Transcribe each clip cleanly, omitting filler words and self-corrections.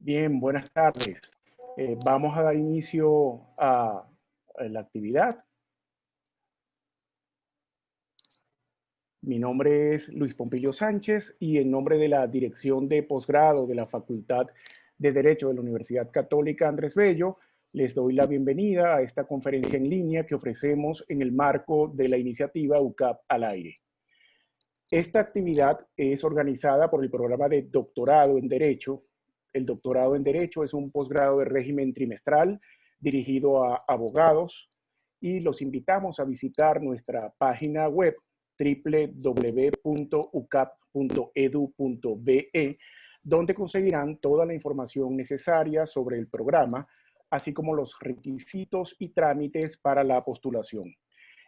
Bien, buenas tardes. Vamos a dar inicio a la actividad. Mi nombre es Luis Pompilio Sánchez y en nombre de la Dirección de Posgrado de la Facultad de Derecho de la Universidad Católica Andrés Bello, les doy la bienvenida a esta conferencia en línea que ofrecemos en el marco de la iniciativa UCAP al Aire. Esta actividad es organizada por el programa de doctorado en Derecho. El doctorado en Derecho es un posgrado de régimen trimestral dirigido a abogados y los invitamos a visitar nuestra página web www.ucap.edu.be, donde conseguirán toda la información necesaria sobre el programa, así como los requisitos y trámites para la postulación.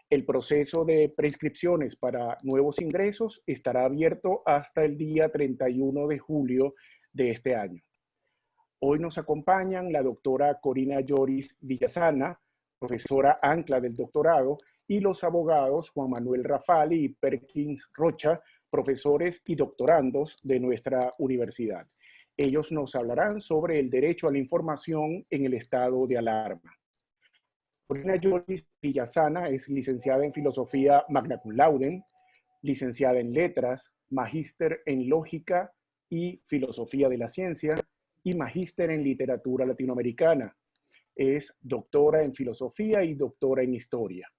El proceso de preinscripciones para nuevos ingresos estará abierto hasta el día 31 de julio de este año. Hoy nos acompañan la doctora Corina Lloris Villasana, profesora ancla del doctorado, y los abogados Juan Manuel Rafali y Perkins Rocha, profesores y doctorandos de nuestra universidad. Ellos nos hablarán sobre el derecho a la información en el estado de alarma. Corina Lloris Villasana es licenciada en Filosofía magna cum laude, licenciada en Letras, magíster en Lógica y Filosofía de la Ciencia y magíster en Literatura Latinoamericana. Es doctora en Filosofía y doctora en Historia.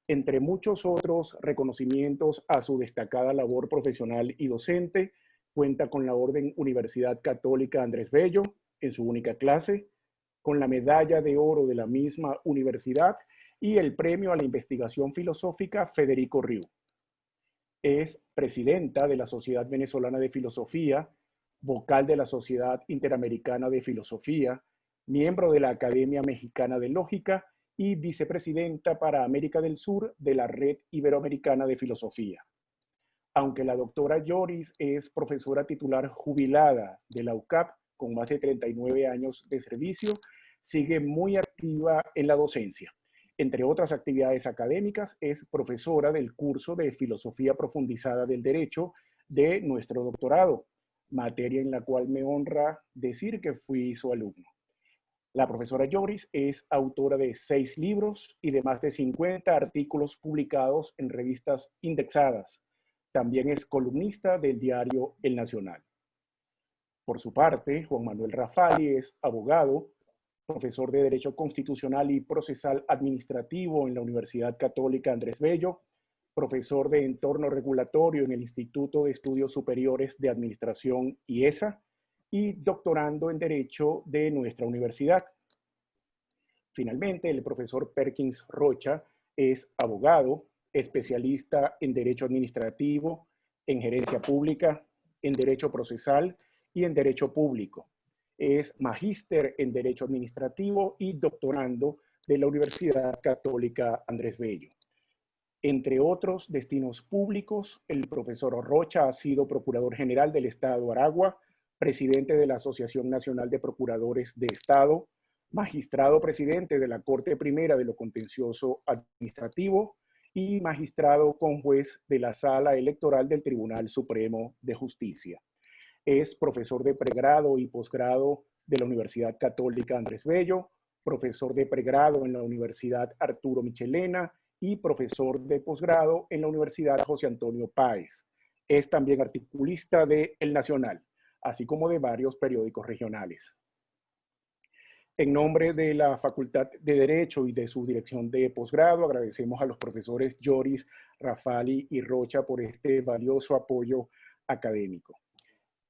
Entre muchos otros reconocimientos a su destacada labor profesional y docente, cuenta con la Orden Universidad Católica Andrés Bello en su única clase, con la medalla de oro de la misma universidad y el premio a la investigación filosófica Federico Riu. Es presidenta de la Sociedad Venezolana de Filosofía, vocal de la Sociedad Interamericana de Filosofía, miembro de la Academia Mexicana de Lógica y vicepresidenta para América del Sur de la Red Iberoamericana de Filosofía. Aunque la doctora Lloris es profesora titular jubilada de la UCAP con más de 39 años de servicio, sigue muy activa en la docencia. Entre otras actividades académicas, es profesora del curso de Filosofía Profundizada del Derecho de nuestro doctorado, materia en la cual me honra decir que fui su alumno. La profesora Lloris es autora de 6 libros y de más de 50 artículos publicados en revistas indexadas. También es columnista del diario El Nacional. Por su parte, Juan Manuel Rafali es abogado, profesor de Derecho Constitucional y Procesal Administrativo en la Universidad Católica Andrés Bello, profesor de Entorno Regulatorio en el Instituto de Estudios Superiores de Administración IESA y doctorando en Derecho de nuestra universidad. Finalmente, el profesor Perkins Rocha es abogado, especialista en Derecho Administrativo, en Gerencia Pública, en Derecho Procesal y en Derecho Público. Es magíster en Derecho Administrativo y doctorando de la Universidad Católica Andrés Bello. Entre otros destinos públicos, el profesor Rocha ha sido Procurador General del Estado de Aragua, presidente de la Asociación Nacional de Procuradores de Estado, magistrado presidente de la Corte Primera de lo Contencioso Administrativo y magistrado conjuez de la Sala Electoral del Tribunal Supremo de Justicia. Es profesor de pregrado y posgrado de la Universidad Católica Andrés Bello, profesor de pregrado en la Universidad Arturo Michelena y profesor de posgrado en la Universidad José Antonio Páez. Es también articulista de El Nacional, así como de varios periódicos regionales. En nombre de la Facultad de Derecho y de su dirección de posgrado, agradecemos a los profesores Lloris, Rafali y Rocha por este valioso apoyo académico.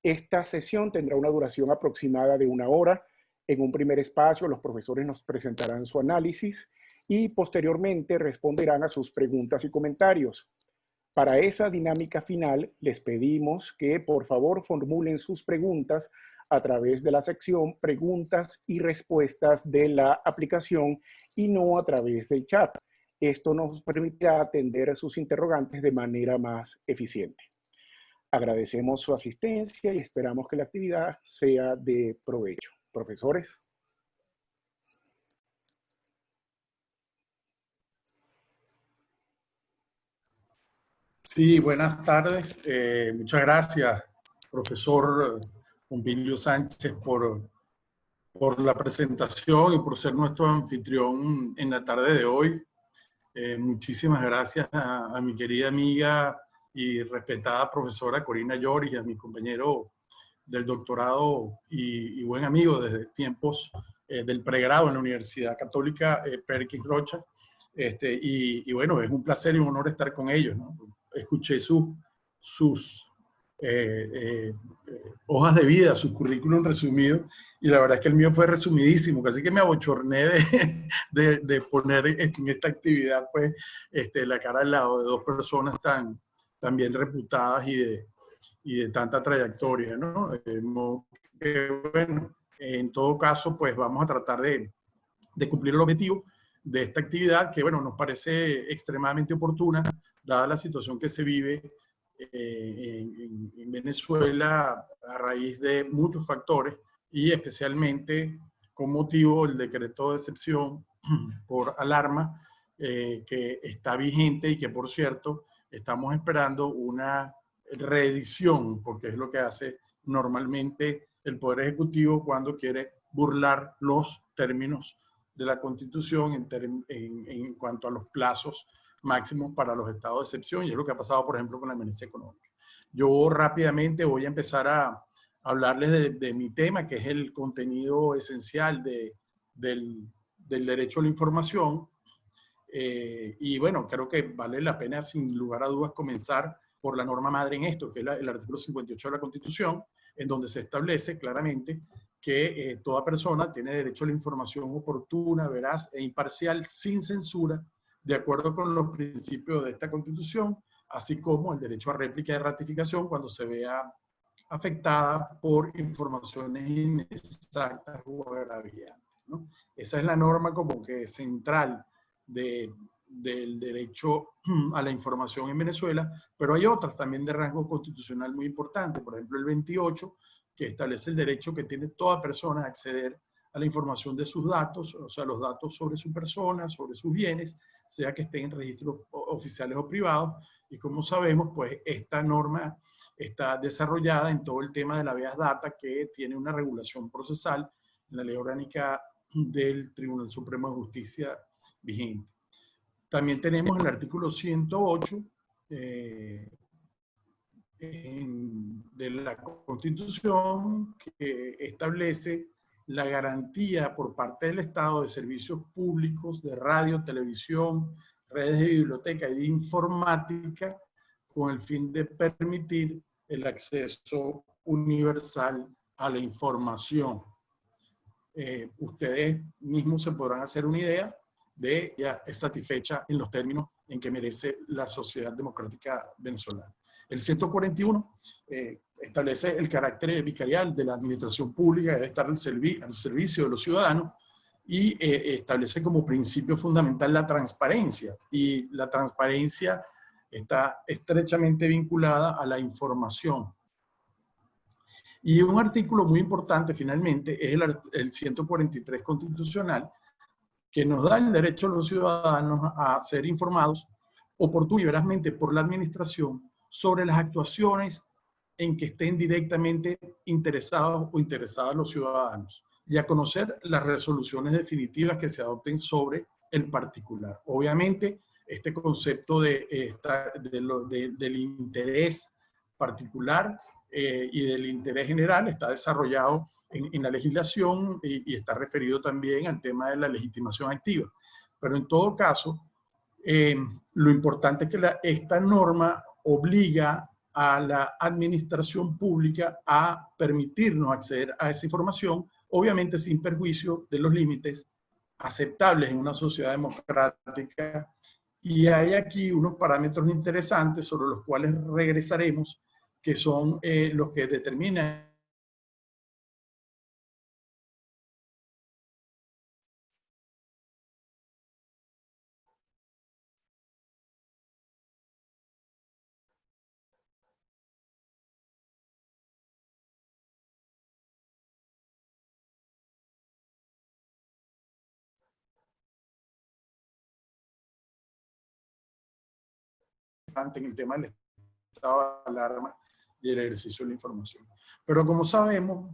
Esta sesión tendrá una duración aproximada de 1 hora. En un primer espacio, los profesores nos presentarán su análisis y posteriormente responderán a sus preguntas y comentarios. Para esa dinámica final, les pedimos que por favor formulen sus preguntas a través de la sección Preguntas y Respuestas de la aplicación y no a través del chat. Esto nos permitirá atender sus interrogantes de manera más eficiente. Agradecemos su asistencia y esperamos que la actividad sea de provecho. Profesores. Sí, buenas tardes. Muchas gracias, profesor Pompilio Sánchez, por por la presentación y por ser nuestro anfitrión en la tarde de hoy. Muchísimas gracias a mi querida amiga y respetada profesora Corina Lloris, y a mi compañero del doctorado y buen amigo desde tiempos del pregrado en la Universidad Católica, Perkins Rocha. Y bueno, es un placer y un honor estar con ellos, ¿no? Escuché sus hojas de vida, su currículum resumido, y la verdad es que el mío fue resumidísimo, casi que me abochorné de poner en esta actividad pues la cara al lado de dos personas tan bien reputadas y de tanta trayectoria, ¿no? Bueno, en todo caso, pues vamos a tratar de cumplir el objetivo de esta actividad que, bueno, nos parece extremadamente oportuna, dada la situación que se vive en Venezuela a raíz de muchos factores y especialmente con motivo del decreto de excepción por alarma que está vigente y que, por cierto, estamos esperando una reedición, porque es lo que hace normalmente el Poder Ejecutivo cuando quiere burlar los términos de la Constitución en cuanto a los plazos máximos para los estados de excepción, y es lo que ha pasado, por ejemplo, con la emergencia económica. Yo rápidamente voy a empezar a hablarles de mi tema, que es el contenido esencial del derecho a la información. Y bueno, creo que vale la pena, sin lugar a dudas, comenzar por la norma madre en esto, que es el artículo 58 de la Constitución, en donde se establece claramente que toda persona tiene derecho a la información oportuna, veraz e imparcial, sin censura, de acuerdo con los principios de esta Constitución, así como el derecho a réplica y ratificación cuando se vea afectada por informaciones inexactas o agraviantes, ¿no? Esa es la norma como que central del derecho a la información en Venezuela, pero hay otras también de rango constitucional muy importante, por ejemplo el 28, que establece el derecho que tiene toda persona a acceder a la información de sus datos, o sea, los datos sobre su persona, sobre sus bienes, sea que estén en registros oficiales o privados, y como sabemos, pues esta norma está desarrollada en todo el tema de la habeas data, que tiene una regulación procesal en la ley orgánica del Tribunal Supremo de Justicia vigente. También tenemos el artículo 108 de la Constitución, que establece la garantía por parte del Estado de servicios públicos de radio, televisión, redes de biblioteca y de informática, con el fin de permitir el acceso universal a la información. Ustedes mismos se podrán hacer una idea de ya es satisfecha en los términos en que merece la sociedad democrática venezolana. El 141 establece el carácter vicarial de la administración pública, debe estar al servicio de los ciudadanos, y establece como principio fundamental la transparencia, y la transparencia está estrechamente vinculada a la información. Y un artículo muy importante, finalmente, es el 143 constitucional, que nos da el derecho a los ciudadanos a ser informados oportunamente y verazmente por la administración sobre las actuaciones en que estén directamente interesados o interesadas los ciudadanos, y a conocer las resoluciones definitivas que se adopten sobre el particular. Obviamente, este concepto del interés particular y del interés general está desarrollado en la legislación y está referido también al tema de la legitimación activa. Pero en todo caso, lo importante es que esta norma obliga a la administración pública a permitirnos acceder a esa información, obviamente sin perjuicio de los límites aceptables en una sociedad democrática. Y hay aquí unos parámetros interesantes sobre los cuales regresaremos, que son los que determinan en el tema del estado de alarma y el ejercicio de la información. Pero como sabemos,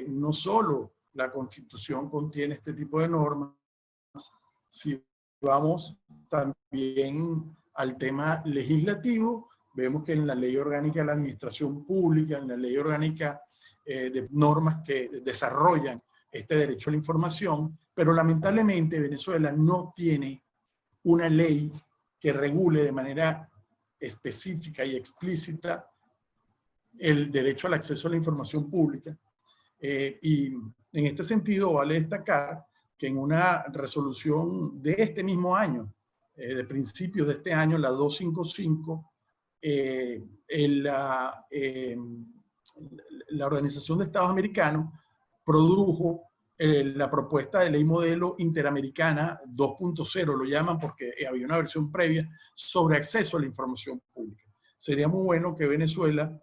no solo la Constitución contiene este tipo de normas. Si vamos también al tema legislativo, vemos que en la Ley Orgánica de la Administración Pública, en la Ley Orgánica de normas que desarrollan este derecho a la información, pero lamentablemente Venezuela no tiene una ley que regule de manera específica y explícita el derecho al acceso a la información pública. Y en este sentido vale destacar que en una resolución de este mismo año, de principios de este año, la 255, la Organización de Estados Americanos produjo la propuesta de ley modelo interamericana 2.0, lo llaman porque había una versión previa sobre acceso a la información pública. Sería muy bueno que Venezuela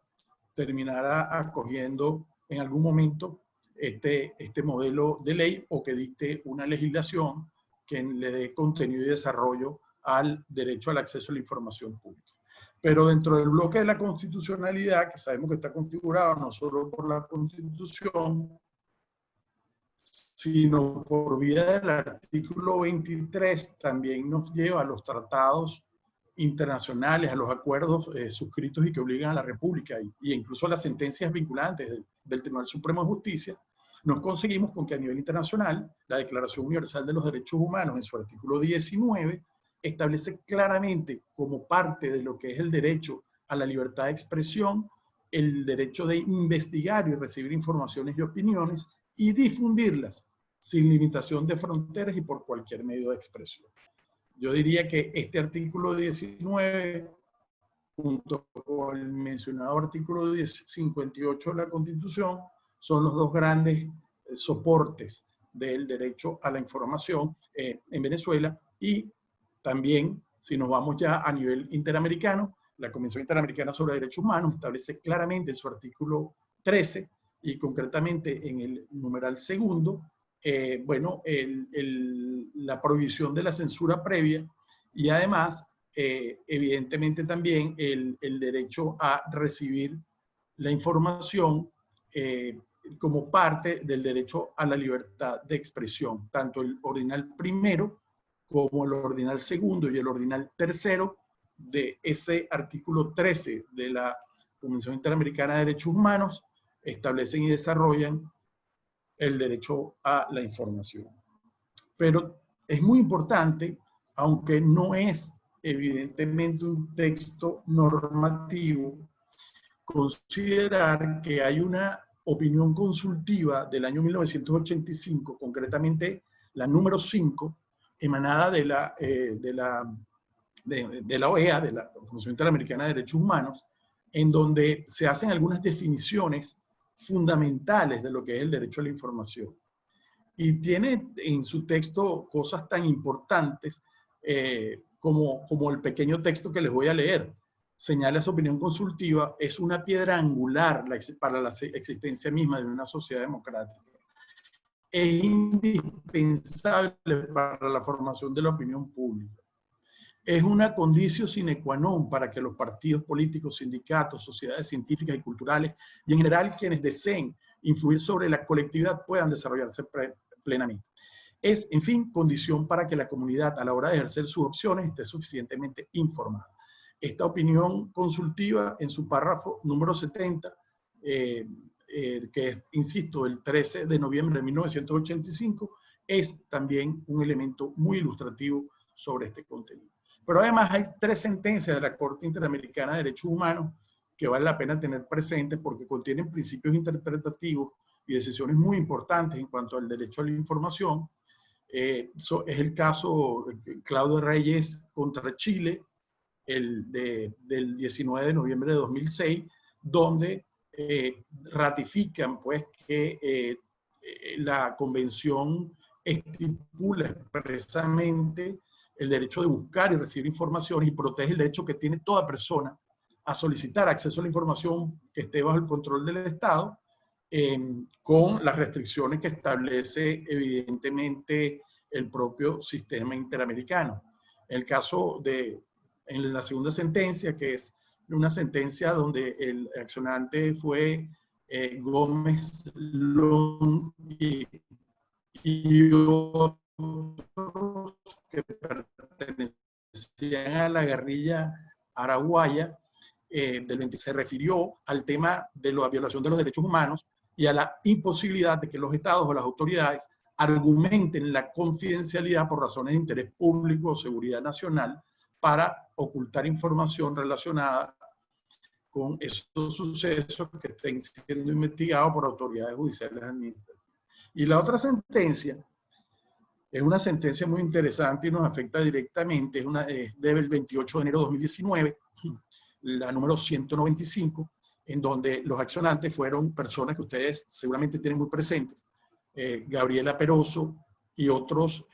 terminara acogiendo en algún momento este modelo de ley o que dicte una legislación que le dé contenido y desarrollo al derecho al acceso a la información pública. Pero dentro del bloque de la constitucionalidad, que sabemos que está configurado no solo por la Constitución, sino por vía del artículo 23, también nos lleva a los tratados internacionales, a los acuerdos suscritos y que obligan a la República, y incluso a las sentencias vinculantes del Tribunal Supremo de Justicia, nos conseguimos con que a nivel internacional, la Declaración Universal de los Derechos Humanos, en su artículo 19, establece claramente como parte de lo que es el derecho a la libertad de expresión, el derecho de investigar y recibir informaciones y opiniones y difundirlas sin limitación de fronteras y por cualquier medio de expresión. Yo diría que este artículo 19, junto con el mencionado artículo 58 de la Constitución, son los dos grandes soportes del derecho a la información en Venezuela. Y también, si nos vamos ya a nivel interamericano, la Convención Interamericana sobre Derechos Humanos establece claramente en su artículo 13 y concretamente en el numeral segundo, bueno, la prohibición de la censura previa y además, evidentemente también el derecho a recibir la información como parte del derecho a la libertad de expresión, tanto el ordinal primero como el ordinal segundo y el ordinal tercero de ese artículo 13 de la Convención Interamericana de Derechos Humanos establecen y desarrollan el derecho a la información. Pero es muy importante, aunque no es evidentemente un texto normativo, considerar que hay una opinión consultiva del año 1985, concretamente la número 5, emanada de la OEA, de la Comisión Interamericana de Derechos Humanos, en donde se hacen algunas definiciones fundamentales de lo que es el derecho a la información. Y tiene en su texto cosas tan importantes como el pequeño texto que les voy a leer. Señala esa opinión consultiva, es una piedra angular para la existencia misma de una sociedad democrática. Es indispensable para la formación de la opinión pública. Es una condición sine qua non para que los partidos políticos, sindicatos, sociedades científicas y culturales, y en general quienes deseen influir sobre la colectividad puedan desarrollarse plenamente. Es, en fin, condición para que la comunidad a la hora de ejercer sus opciones esté suficientemente informada. Esta opinión consultiva en su párrafo número 70, que es, insisto, el 13 de noviembre de 1985, es también un elemento muy ilustrativo sobre este contenido. Pero además hay 3 sentencias de la Corte Interamericana de Derechos Humanos que vale la pena tener presentes porque contienen principios interpretativos y decisiones muy importantes en cuanto al derecho a la información. Es el caso Claudio Reyes contra Chile, del 19 de noviembre de 2006, donde ratifican pues, que la convención estipula expresamente el derecho de buscar y recibir informaciones y protege el derecho que tiene toda persona a solicitar acceso a la información que esté bajo el control del Estado, con las restricciones que establece evidentemente el propio sistema interamericano. En el caso en la segunda sentencia, que es una sentencia donde el accionante fue Gómez Long y otros que pertenecían a la guerrilla araguaya se refirió al tema de la violación de los derechos humanos y a la imposibilidad de que los estados o las autoridades argumenten la confidencialidad por razones de interés público o seguridad nacional para ocultar información relacionada con esos sucesos que estén siendo investigados por autoridades judiciales administrativas. Y la otra sentencia es una sentencia muy interesante y nos afecta directamente, es del 28 de enero de 2019, la número 195, en donde los accionantes fueron personas que ustedes seguramente tienen muy presentes, Gabriela Peroso y otros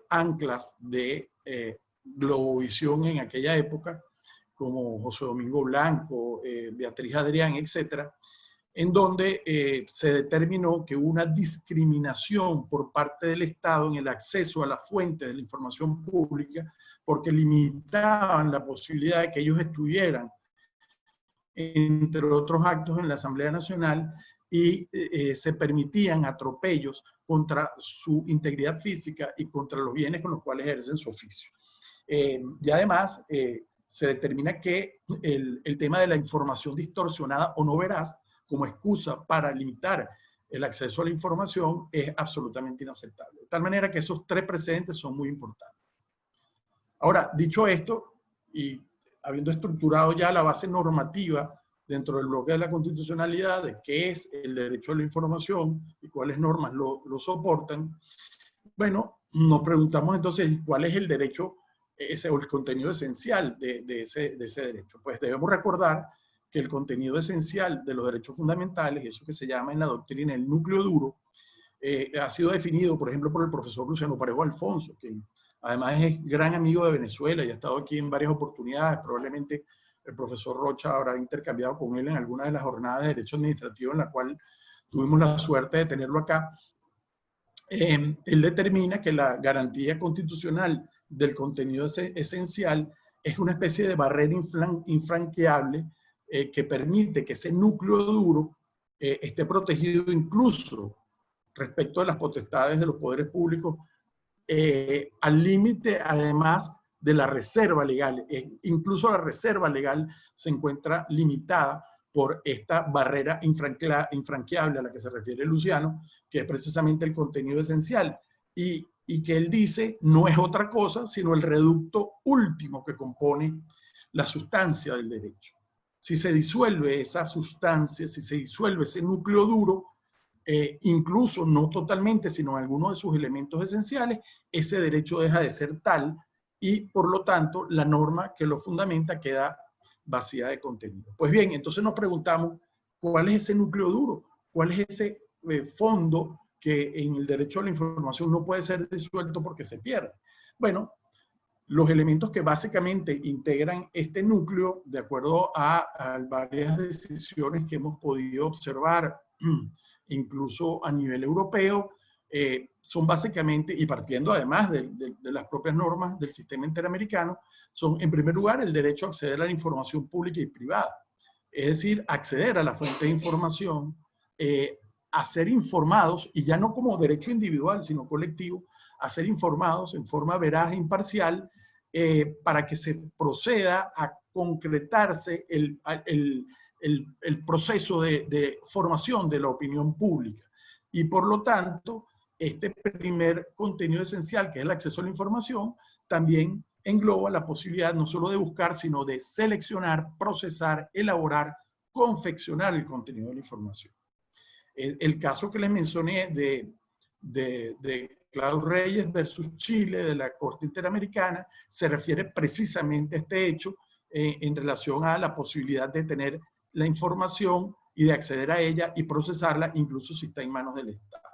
anclas de Globovisión en aquella época, como José Domingo Blanco, Beatriz Adrián, etcétera, en donde se determinó que hubo una discriminación por parte del Estado en el acceso a las fuentes de la información pública porque limitaban la posibilidad de que ellos estuvieran, entre otros actos, en la Asamblea Nacional y se permitían atropellos contra su integridad física y contra los bienes con los cuales ejercen su oficio. Y además se determina que el tema de la información distorsionada o no veraz como excusa para limitar el acceso a la información es absolutamente inaceptable. De tal manera que esos tres precedentes son muy importantes. Ahora, dicho esto, y habiendo estructurado ya la base normativa dentro del bloque de la constitucionalidad de qué es el derecho a la información y cuáles normas lo soportan, bueno, nos preguntamos entonces cuál es el derecho o el contenido esencial de ese derecho. Pues debemos recordar que el contenido esencial de los derechos fundamentales, eso que se llama en la doctrina el núcleo duro, ha sido definido, por ejemplo, por el profesor Luciano Parejo Alfonso, que además es gran amigo de Venezuela y ha estado aquí en varias oportunidades. Probablemente el profesor Rocha habrá intercambiado con él en alguna de las jornadas de derecho administrativo en la cual tuvimos la suerte de tenerlo acá. Él determina que la garantía constitucional del contenido esencial es una especie de barrera infranqueable que permite que ese núcleo duro esté protegido incluso respecto de las potestades de los poderes públicos, al límite además de la reserva legal. Incluso la reserva legal se encuentra limitada por esta barrera infranqueable a la que se refiere Luciano, que es precisamente el contenido esencial, y que él dice no es otra cosa sino el reducto último que compone la sustancia del derecho. Si se disuelve esa sustancia, si se disuelve ese núcleo duro, incluso no totalmente, sino en algunos de sus elementos esenciales, ese derecho deja de ser tal y por lo tanto la norma que lo fundamenta queda vacía de contenido. Pues bien, entonces nos preguntamos cuál es ese núcleo duro, cuál es ese fondo que en el derecho a la información no puede ser disuelto porque se pierde. Bueno, los elementos que básicamente integran este núcleo, de acuerdo a varias decisiones que hemos podido observar, incluso a nivel europeo, son básicamente, y partiendo además de las propias normas del sistema interamericano, son en primer lugar el derecho a acceder a la información pública y privada, es decir, acceder a la fuente de información, a ser informados, y ya no como derecho individual, sino colectivo, a ser informados en forma veraz e imparcial, para que se proceda a concretarse el proceso de formación de la opinión pública. Y por lo tanto, este primer contenido esencial, que es el acceso a la información, también engloba la posibilidad no solo de buscar, sino de seleccionar, procesar, elaborar, confeccionar el contenido de la información. El caso que les mencioné de Claudio Reyes versus Chile, de la Corte Interamericana, se refiere precisamente a este hecho en relación a la posibilidad de tener la información y de acceder a ella y procesarla, incluso si está en manos del Estado.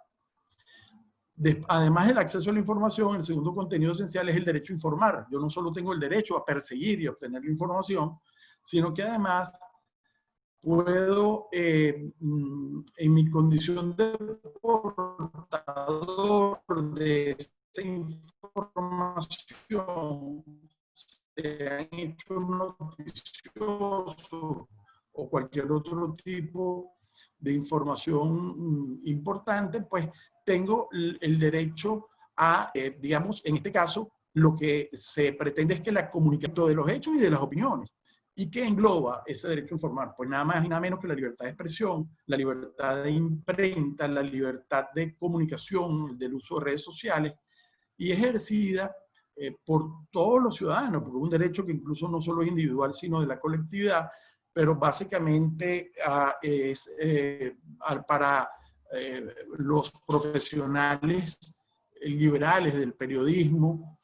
Además del acceso a la información, el segundo contenido esencial es el derecho a informar. Yo no solo tengo el derecho a perseguir y obtener la información, sino que además puedo, en mi condición de portador de esta información, se han hecho noticiosos o cualquier otro tipo de información importante, pues tengo el derecho a, digamos, en este caso, lo que se pretende es que la comunicación de los hechos y de las opiniones. ¿Y qué engloba ese derecho a informar? Pues nada más y nada menos que la libertad de expresión, la libertad de imprenta, la libertad de comunicación, del uso de redes sociales, y ejercida por todos los ciudadanos, porque es un derecho que incluso no solo es individual, sino de la colectividad, pero básicamente es para los profesionales liberales del periodismo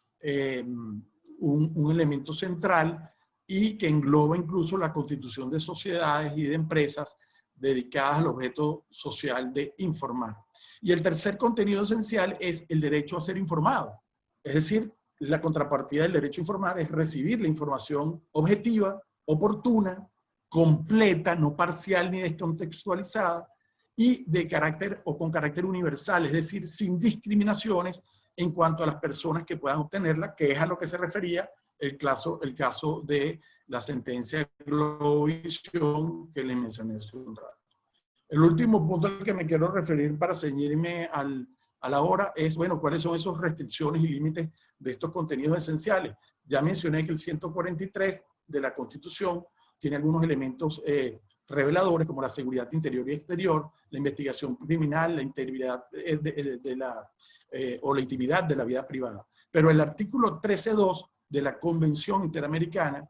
un elemento central y que engloba incluso la constitución de sociedades y de empresas dedicadas al objeto social de informar. Y el tercer contenido esencial es el derecho a ser informado. Es decir, la contrapartida del derecho a informar es recibir la información objetiva, oportuna, completa, no parcial ni descontextualizada, y de carácter o con carácter universal, es decir, sin discriminaciones en cuanto a las personas que puedan obtenerla, que es a lo que se refería el caso de la sentencia de Globovisión que le mencioné hace un rato. El último punto al que me quiero referir para ceñirme a la hora es, bueno, cuáles son esas restricciones y límites de estos contenidos esenciales. Ya mencioné que el 143 de la Constitución tiene algunos elementos reveladores como la seguridad interior y exterior, la investigación criminal, la integridad o la intimidad de la vida privada. Pero el artículo 13.2 de la Convención Interamericana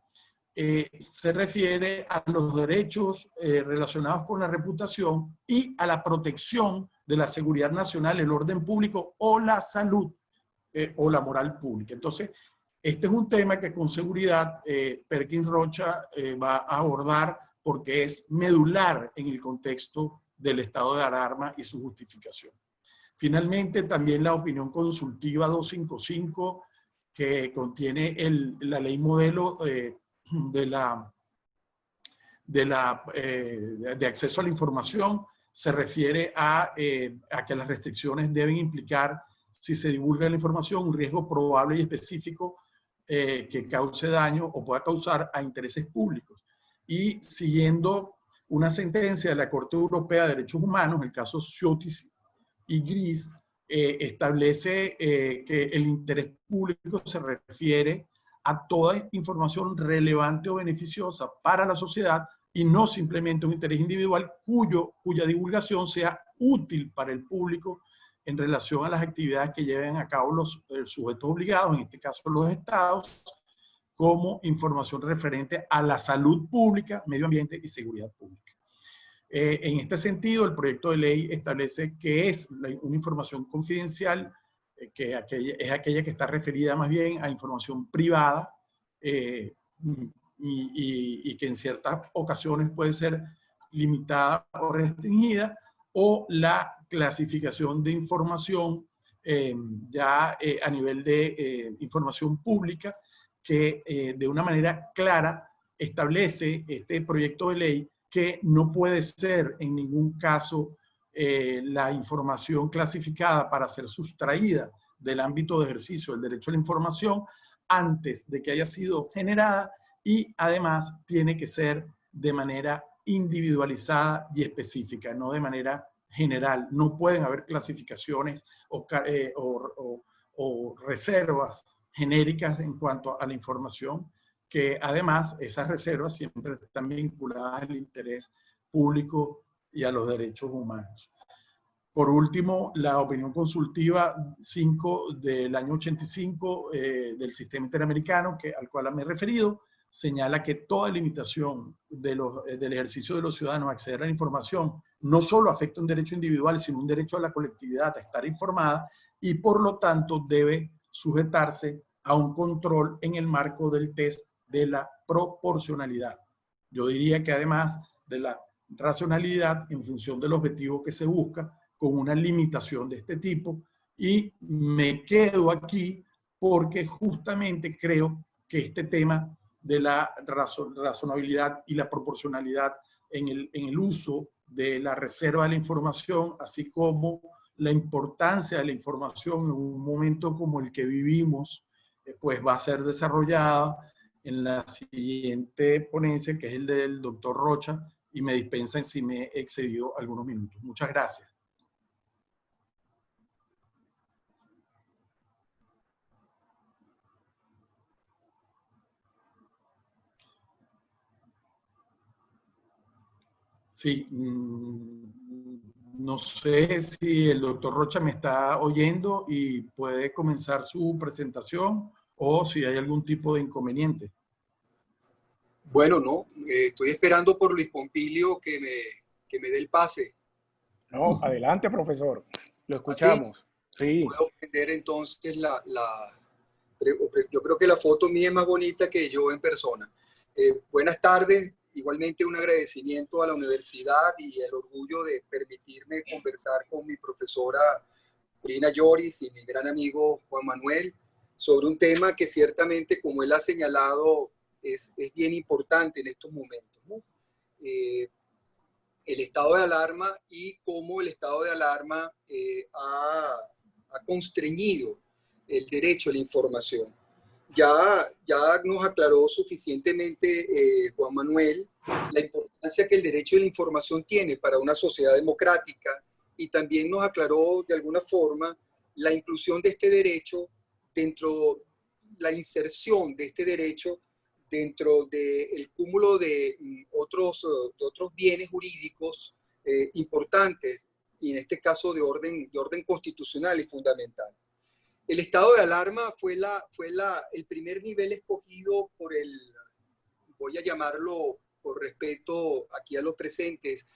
se refiere a los derechos relacionados con la reputación y a la protección de la seguridad nacional, el orden público o la salud o la moral pública. Entonces, este es un tema que con seguridad Perkins Rocha va a abordar porque es medular en el contexto del estado de alarma y su justificación. Finalmente, también la opinión consultiva 255, que contiene la ley modelo de acceso a la información, se refiere a que las restricciones deben implicar, si se divulga la información, un riesgo probable y específico que cause daño o pueda causar a intereses públicos. Y siguiendo una sentencia de la Corte Europea de Derechos Humanos, el caso Ciotis y Gris, establece que el interés público se refiere a toda información relevante o beneficiosa para la sociedad y no simplemente un interés individual cuya divulgación sea útil para el público en relación a las actividades que lleven a cabo los sujetos obligados, en este caso los estados, como información referente a la salud pública, medio ambiente y seguridad pública. En este sentido, el proyecto de ley establece que es una información confidencial, que es aquella que está referida más bien a información privada y que en ciertas ocasiones puede ser limitada o restringida, o la clasificación de información a nivel de información pública, que de una manera clara establece este proyecto de ley que no puede ser en ningún caso la información clasificada para ser sustraída del ámbito de ejercicio del derecho a la información antes de que haya sido generada, y además tiene que ser de manera individualizada y específica, no de manera general. No pueden haber clasificaciones o reservas genéricas en cuanto a la información, que además esas reservas siempre están vinculadas al interés público y a los derechos humanos. Por último, la opinión consultiva 5 del año 85 del sistema interamericano, al cual me he referido, señala que toda limitación del ejercicio de los ciudadanos a acceder a la información no solo afecta un derecho individual, sino un derecho a la colectividad a estar informada, y por lo tanto debe sujetarse a un control en el marco del test de la proporcionalidad. Yo diría que además de la racionalidad en función del objetivo que se busca, con una limitación de este tipo, y me quedo aquí porque justamente creo que este tema de la razonabilidad y la proporcionalidad en el uso de la reserva de la información, así como la importancia de la información en un momento como el que vivimos, pues va a ser desarrollada en la siguiente ponencia, que es el del doctor Rocha, y me dispensen si me he excedido algunos minutos. Muchas gracias. Sí, no sé si el doctor Rocha me está oyendo y puede comenzar su presentación o si hay algún tipo de inconveniente. Bueno, no, estoy esperando por Luis Pompilio que me dé el pase. No, adelante, profesor. Lo Así escuchamos. Sí. puedo prender entonces yo creo que la foto mía es más bonita que yo en persona. Buenas tardes, igualmente un agradecimiento a la universidad y el orgullo de permitirme conversar con mi profesora Corina Lloris y mi gran amigo Juan Manuel sobre un tema que ciertamente, como él ha señalado, es bien importante en estos momentos, ¿no? El estado de alarma y cómo el estado de alarma ha constreñido el derecho a la información. Ya nos aclaró suficientemente Juan Manuel la importancia que el derecho a la información tiene para una sociedad democrática y también nos aclaró de alguna forma la inclusión de este derecho dentro, la inserción de este derecho dentro del cúmulo de otros bienes jurídicos importantes y en este caso de orden constitucional y fundamental. El estado de alarma fue el primer nivel escogido por voy a llamarlo por respeto aquí a los presentes,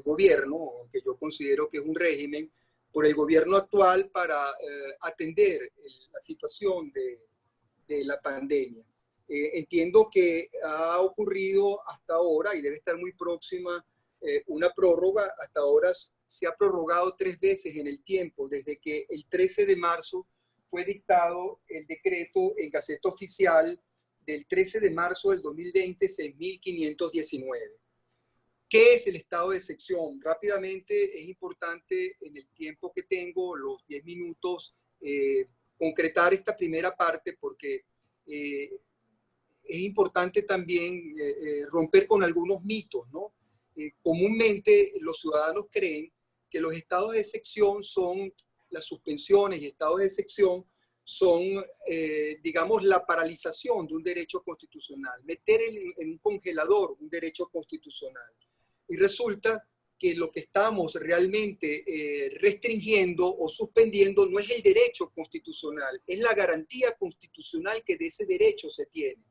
gobierno, que yo considero que es un régimen, por el gobierno actual para atender la situación de la pandemia. Entiendo que ha ocurrido hasta ahora y debe estar muy próxima una prórroga. Hasta ahora se ha prorrogado 3 veces en el tiempo, desde que el 13 de marzo fue dictado el decreto en Gaceta Oficial del 13 de marzo del 2020, 6519. ¿Qué es el estado de excepción? Rápidamente, es importante en el tiempo que tengo, los 10 minutos, concretar esta primera parte porque es importante también romper con algunos mitos, ¿no? Comúnmente los ciudadanos creen que los estados de excepción son las suspensiones y estados de excepción son, digamos, la paralización de un derecho constitucional, meter en un congelador un derecho constitucional. Y resulta que lo que estamos realmente restringiendo o suspendiendo no es el derecho constitucional, es la garantía constitucional que de ese derecho se tiene.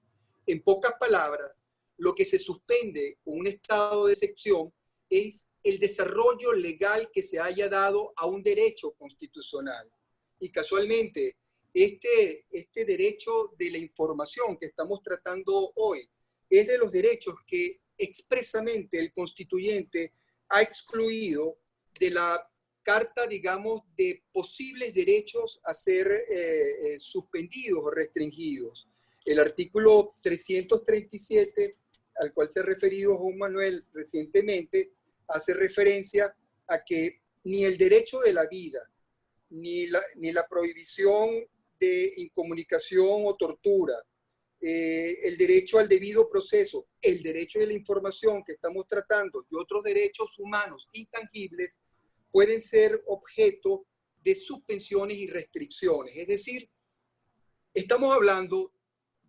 En pocas palabras, lo que se suspende con un estado de excepción es el desarrollo legal que se haya dado a un derecho constitucional. Y casualmente, este derecho de la información que estamos tratando hoy es de los derechos que expresamente el constituyente ha excluido de la carta, digamos, de posibles derechos a ser suspendidos o restringidos. El artículo 337, al cual se ha referido Juan Manuel recientemente, hace referencia a que ni el derecho de la vida, ni la prohibición de incomunicación o tortura, el derecho al debido proceso, el derecho de la información que estamos tratando y otros derechos humanos intangibles pueden ser objeto de suspensiones y restricciones. Es decir, estamos hablando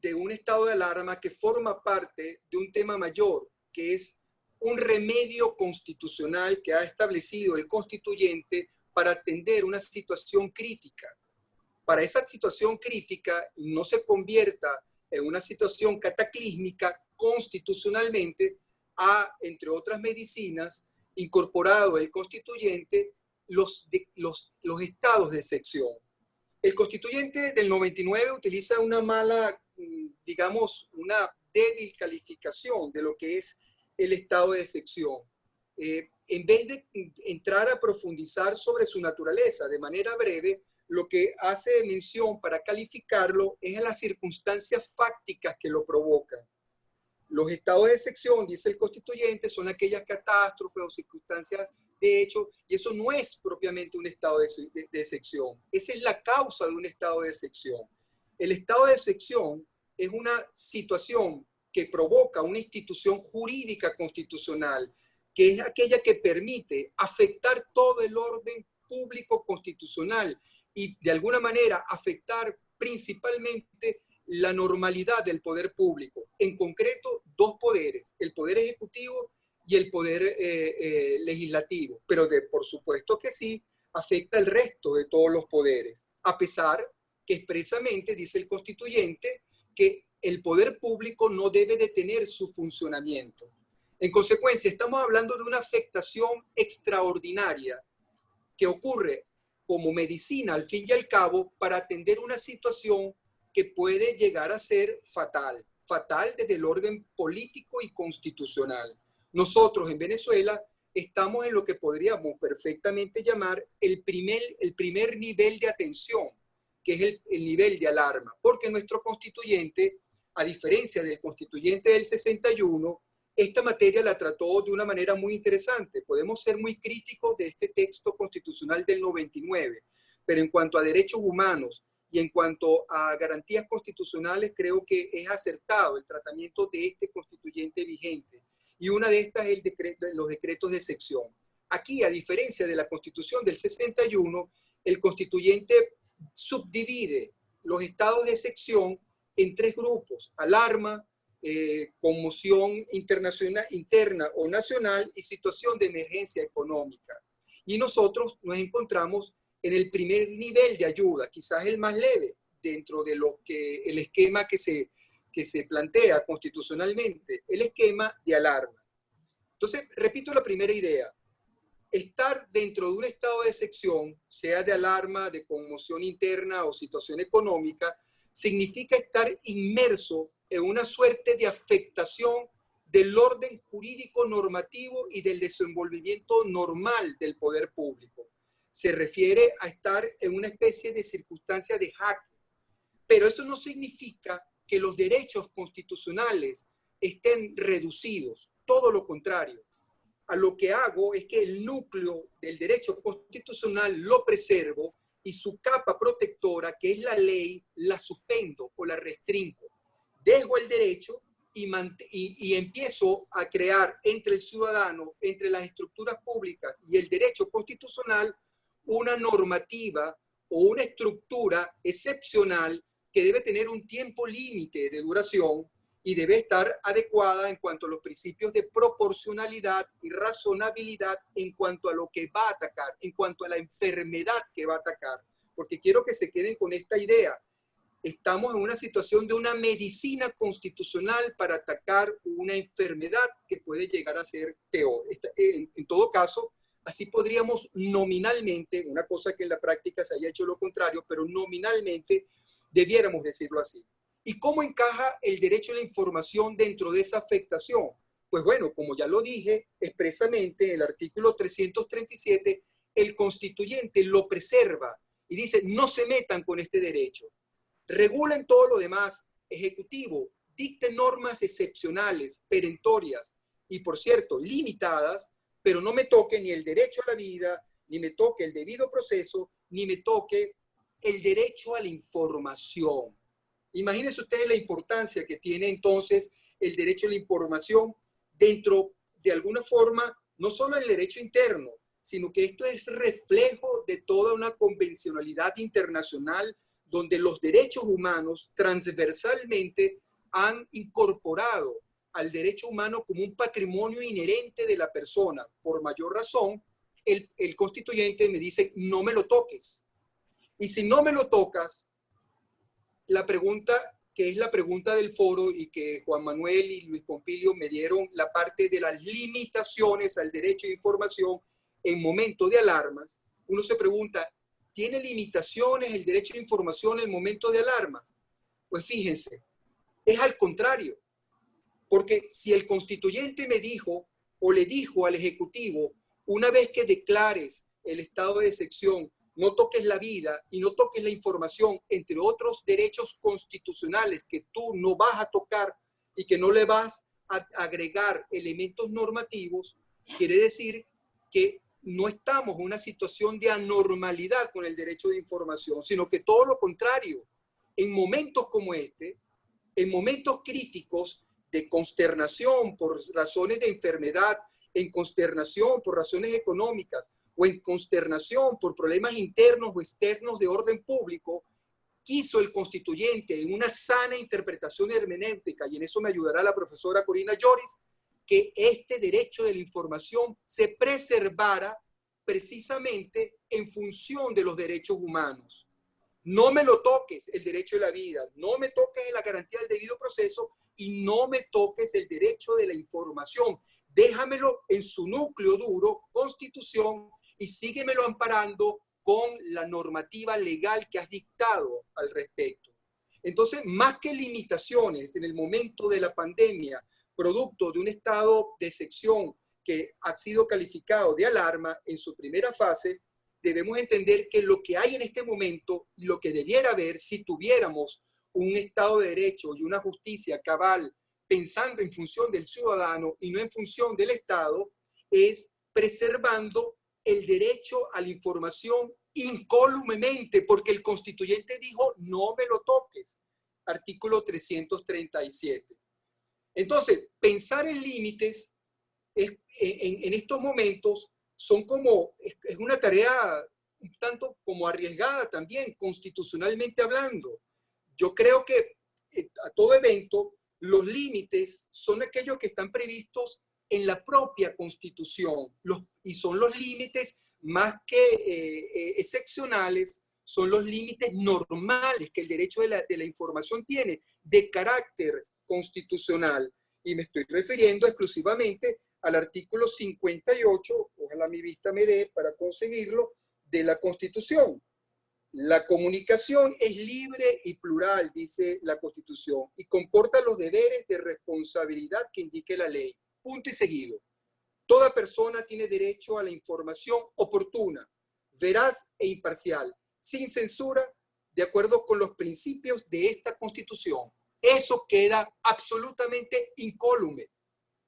de un estado de alarma que forma parte de un tema mayor, que es un remedio constitucional que ha establecido el constituyente para atender una situación crítica. Para esa situación crítica no se convierta en una situación cataclísmica constitucionalmente, ha, entre otras medicinas, incorporado el constituyente los estados de excepción. El constituyente del 99 utiliza una mala, digamos, una débil calificación de lo que es el estado de excepción. En vez de entrar a profundizar sobre su naturaleza de manera breve, lo que hace mención para calificarlo es a las circunstancias fácticas que lo provocan. Los estados de excepción, dice el constituyente, son aquellas catástrofes o circunstancias de hecho, y eso no es propiamente un estado de excepción. Esa es la causa de un estado de excepción. El estado de excepción es una situación que provoca una institución jurídica constitucional, que es aquella que permite afectar todo el orden público constitucional y de alguna manera afectar principalmente la normalidad del poder público. En concreto, dos poderes, el poder ejecutivo y el poder legislativo, pero por supuesto que sí afecta el resto de todos los poderes, a pesar que expresamente dice el constituyente que el poder público no debe detener su funcionamiento. En consecuencia, estamos hablando de una afectación extraordinaria que ocurre como medicina, al fin y al cabo, para atender una situación que puede llegar a ser fatal, fatal desde el orden político y constitucional. Nosotros en Venezuela estamos en lo que podríamos perfectamente llamar el primer nivel de atención, que es el nivel de alarma, porque nuestro constituyente, a diferencia del constituyente del 61, esta materia la trató de una manera muy interesante. Podemos ser muy críticos de este texto constitucional del 99, pero en cuanto a derechos humanos y en cuanto a garantías constitucionales, creo que es acertado el tratamiento de este constituyente vigente. Y una de estas es los decretos de sección. Aquí, a diferencia de la Constitución del 61, el constituyente subdivide los estados de sección en tres grupos: alarma, conmoción internacional, interna o nacional y situación de emergencia económica. Y nosotros nos encontramos en el primer nivel de ayuda, quizás el más leve dentro de el esquema que se plantea constitucionalmente, el esquema de alarma. Entonces, repito la primera idea. Estar dentro de un estado de sección, sea de alarma, de conmoción interna o situación económica, significa estar inmerso en una suerte de afectación del orden jurídico normativo y del desenvolvimiento normal del poder público. Se refiere a estar en una especie de circunstancia de jaque. Pero eso no significa que los derechos constitucionales estén reducidos, todo lo contrario. A lo que hago es que el núcleo del derecho constitucional lo preservo y su capa protectora, que es la ley, la suspendo o la restringo. Dejo el derecho y empiezo a crear entre el ciudadano, entre las estructuras públicas y el derecho constitucional, una normativa o una estructura excepcional que debe tener un tiempo límite de duración y debe estar adecuada en cuanto a los principios de proporcionalidad y razonabilidad en cuanto a lo que va a atacar, en cuanto a la enfermedad que va a atacar. Porque quiero que se queden con esta idea. Estamos en una situación de una medicina constitucional para atacar una enfermedad que puede llegar a ser peor. En todo caso, así podríamos nominalmente, una cosa que en la práctica se haya hecho lo contrario, pero nominalmente debiéramos decirlo así. ¿Y cómo encaja el derecho a la información dentro de esa afectación? Pues bueno, como ya lo dije expresamente en el artículo 337, el constituyente lo preserva y dice: no se metan con este derecho. Regulen todo lo demás, ejecutivo, dicten normas excepcionales, perentorias y, por cierto, limitadas, pero no me toque ni el derecho a la vida, ni me toque el debido proceso, ni me toque el derecho a la información. Imagínense ustedes la importancia que tiene entonces el derecho a la información dentro, de alguna forma, no solo el derecho interno, sino que esto es reflejo de toda una convencionalidad internacional donde los derechos humanos transversalmente han incorporado al derecho humano como un patrimonio inherente de la persona. Por mayor razón, el constituyente me dice: no me lo toques. Y si no me lo tocas, la pregunta, que es la pregunta del foro y que Juan Manuel y Luis Pompilio me dieron, la parte de las limitaciones al derecho de información en momento de alarmas, uno se pregunta: ¿tiene limitaciones el derecho de información en el momento de alarmas? Pues fíjense, es al contrario. Porque si el constituyente me dijo o le dijo al Ejecutivo: una vez que declares el estado de excepción, no toques la vida y no toques la información, entre otros derechos constitucionales que tú no vas a tocar y que no le vas a agregar elementos normativos, quiere decir que no estamos en una situación de anormalidad con el derecho de información, sino que todo lo contrario. En momentos como este, en momentos críticos, de consternación por razones de enfermedad, en consternación por razones económicas o en consternación por problemas internos o externos de orden público, quiso el constituyente en una sana interpretación hermenéutica, y en eso me ayudará la profesora Corina Lloris, que este derecho de la información se preservara precisamente en función de los derechos humanos. No me lo toques el derecho de la vida, no me toques la garantía del debido proceso y no me toques el derecho de la información. Déjamelo en su núcleo duro, Constitución, y síguemelo amparando con la normativa legal que has dictado al respecto. Entonces, más que limitaciones en el momento de la pandemia, producto de un estado de excepción que ha sido calificado de alarma en su primera fase, debemos entender que lo que hay en este momento y lo que debiera haber si tuviéramos un Estado de Derecho y una justicia cabal pensando en función del ciudadano y no en función del Estado, es preservando el derecho a la información incólumemente, porque el constituyente dijo, no me lo toques, artículo 337. Entonces, pensar en límites en estos momentos es una tarea un tanto como arriesgada también, constitucionalmente hablando. Yo creo que a todo evento, los límites son aquellos que están previstos en la propia Constitución, y son los límites más que excepcionales, son los límites normales que el derecho de la información tiene de carácter constitucional. Y me estoy refiriendo exclusivamente al artículo 58, ojalá mi vista me dé para conseguirlo, de la Constitución. La comunicación es libre y plural, dice la Constitución, y comporta los deberes de responsabilidad que indique la ley. Punto y seguido. Toda persona tiene derecho a la información oportuna, veraz e imparcial, sin censura, de acuerdo con los principios de esta Constitución. Eso queda absolutamente incólume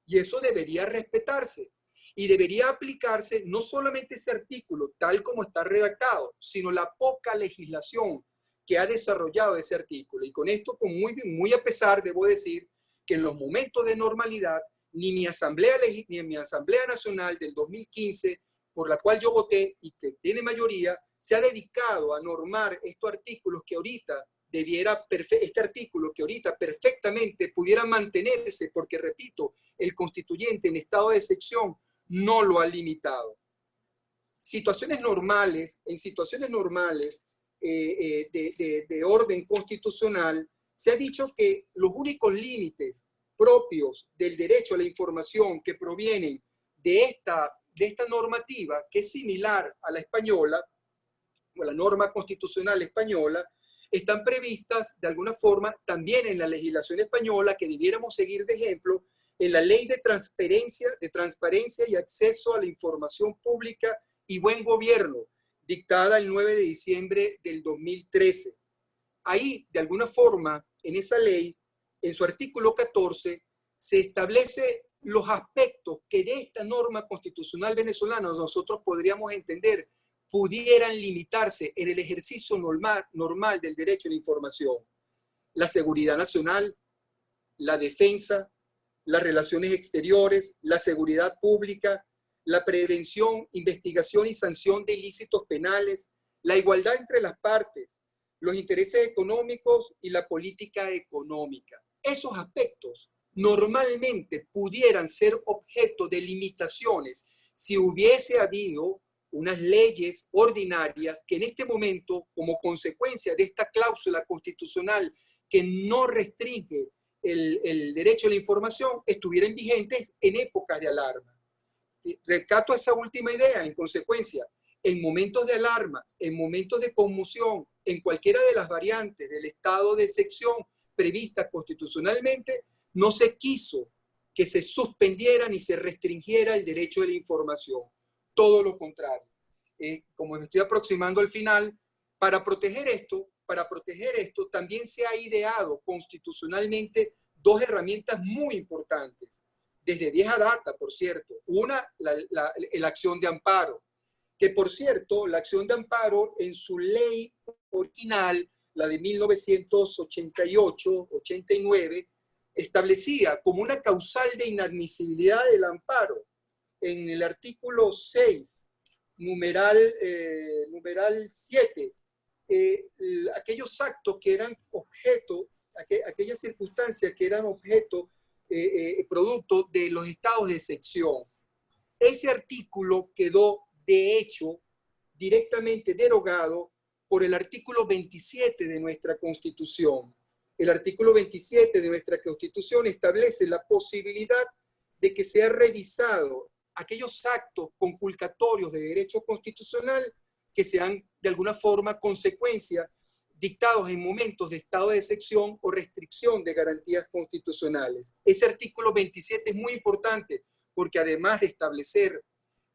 y eso debería respetarse y debería aplicarse no solamente ese artículo tal como está redactado, sino la poca legislación que ha desarrollado ese artículo. Y con esto, muy a pesar, debo decir que en los momentos de normalidad, ni mi Asamblea Nacional del 2015, por la cual yo voté y que tiene mayoría, se ha dedicado a normar estos artículos que ahorita este artículo que ahorita perfectamente pudiera mantenerse, porque repito, el constituyente en estado de excepción no lo ha limitado. En situaciones normales de orden constitucional, se ha dicho que los únicos límites propios del derecho a la información que provienen de esta normativa, que es similar a la española, o la norma constitucional española, están previstas de alguna forma también en la legislación española, que debiéramos seguir de ejemplo, en la Ley de Transparencia y Acceso a la Información Pública y Buen Gobierno, dictada el 9 de diciembre del 2013. Ahí, de alguna forma, en esa ley, en su artículo 14, se establece los aspectos que de esta norma constitucional venezolana nosotros podríamos entender pudieran limitarse en el ejercicio normal del derecho a la información. La seguridad nacional, la defensa, las relaciones exteriores, la seguridad pública, la prevención, investigación y sanción de ilícitos penales, la igualdad entre las partes, los intereses económicos y la política económica. Esos aspectos normalmente pudieran ser objeto de limitaciones si hubiese habido unas leyes ordinarias que en este momento, como consecuencia de esta cláusula constitucional que no restringe el derecho a la información, estuvieran vigentes en épocas de alarma. Recato esa última idea, en consecuencia, en momentos de alarma, en momentos de conmoción, en cualquiera de las variantes del estado de excepción prevista constitucionalmente, no se quiso que se suspendiera ni se restringiera el derecho a la información. Todo lo contrario. Como me estoy aproximando al final, para proteger esto, también se ha ideado constitucionalmente dos herramientas muy importantes, desde vieja data, por cierto. Una, la acción de amparo, que por cierto, la acción de amparo en su ley original, la de 1988-89, establecía como una causal de inadmisibilidad del amparo en el artículo 6, numeral 7, aquellos actos que eran objeto, aquellas circunstancias que eran objeto, producto de los estados de excepción. Ese artículo quedó, de hecho, directamente derogado por el artículo 27 de nuestra Constitución. El artículo 27 de nuestra Constitución establece la posibilidad de que sea revisado aquellos actos conculcatorios de derecho constitucional que sean de alguna forma consecuencia dictados en momentos de estado de excepción o restricción de garantías constitucionales. Ese artículo 27 es muy importante porque además de establecer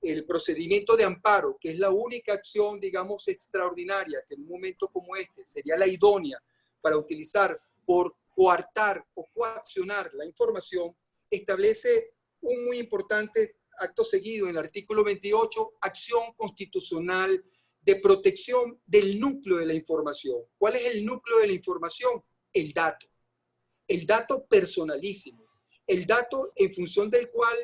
el procedimiento de amparo, que es la única acción, digamos, extraordinaria que en un momento como este sería la idónea para utilizar por coartar o coaccionar la información, establece un muy importante acto seguido en el artículo 28, acción constitucional de protección del núcleo de la información. ¿Cuál es el núcleo de la información? El dato personalísimo, el dato en función del cual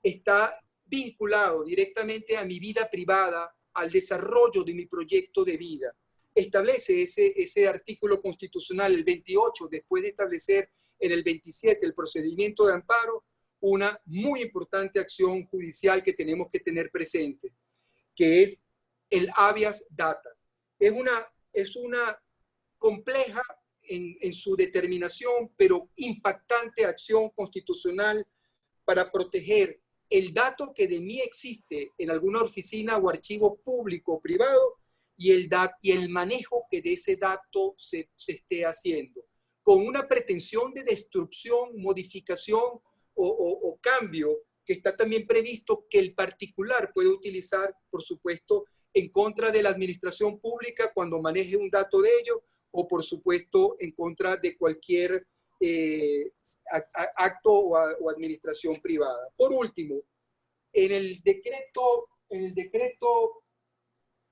está vinculado directamente a mi vida privada, al desarrollo de mi proyecto de vida. Establece ese artículo constitucional, el 28, después de establecer en el 27 el procedimiento de amparo, una muy importante acción judicial que tenemos que tener presente, que es el habeas data. Es una compleja en su determinación, pero impactante acción constitucional para proteger el dato que de mí existe en alguna oficina o archivo público o privado y el manejo que de ese dato se esté haciendo, con una pretensión de destrucción, modificación o cambio que está también previsto que el particular puede utilizar, por supuesto, en contra de la administración pública cuando maneje un dato de ello, o por supuesto en contra de cualquier acto o administración privada. Por último, en el decreto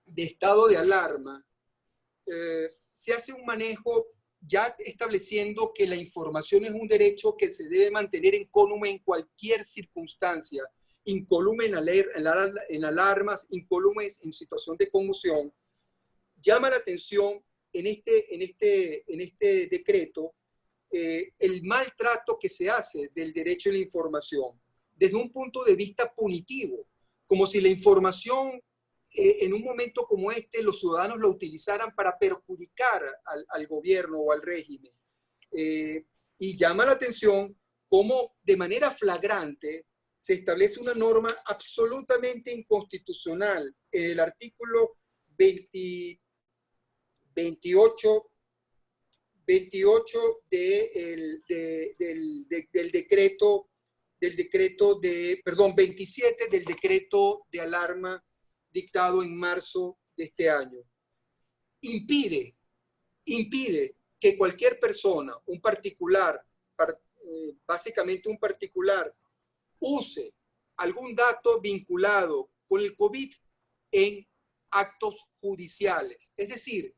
de estado de alarma se hace un manejo ya estableciendo que la información es un derecho que se debe mantener incólume en cualquier circunstancia, incólume en alarmas, incólumes en situación de conmoción. Llama la atención en este decreto el maltrato que se hace del derecho a la información desde un punto de vista punitivo, como si la información en un momento como este los ciudadanos la utilizaran para perjudicar al gobierno o al régimen. Y llama la atención cómo de manera flagrante se establece una norma absolutamente inconstitucional en el artículo 28 27 del decreto de alarma dictado en marzo de este año. Impide que cualquier persona, un particular, básicamente un particular, use algún dato vinculado con el COVID en actos judiciales. Es decir,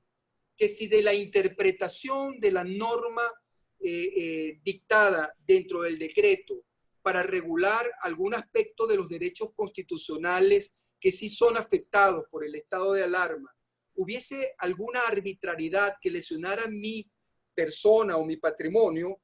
que si de la interpretación de la norma dictada dentro del decreto para regular algún aspecto de los derechos constitucionales que sí son afectados por el estado de alarma, hubiese alguna arbitrariedad que lesionara mi persona o mi patrimonio,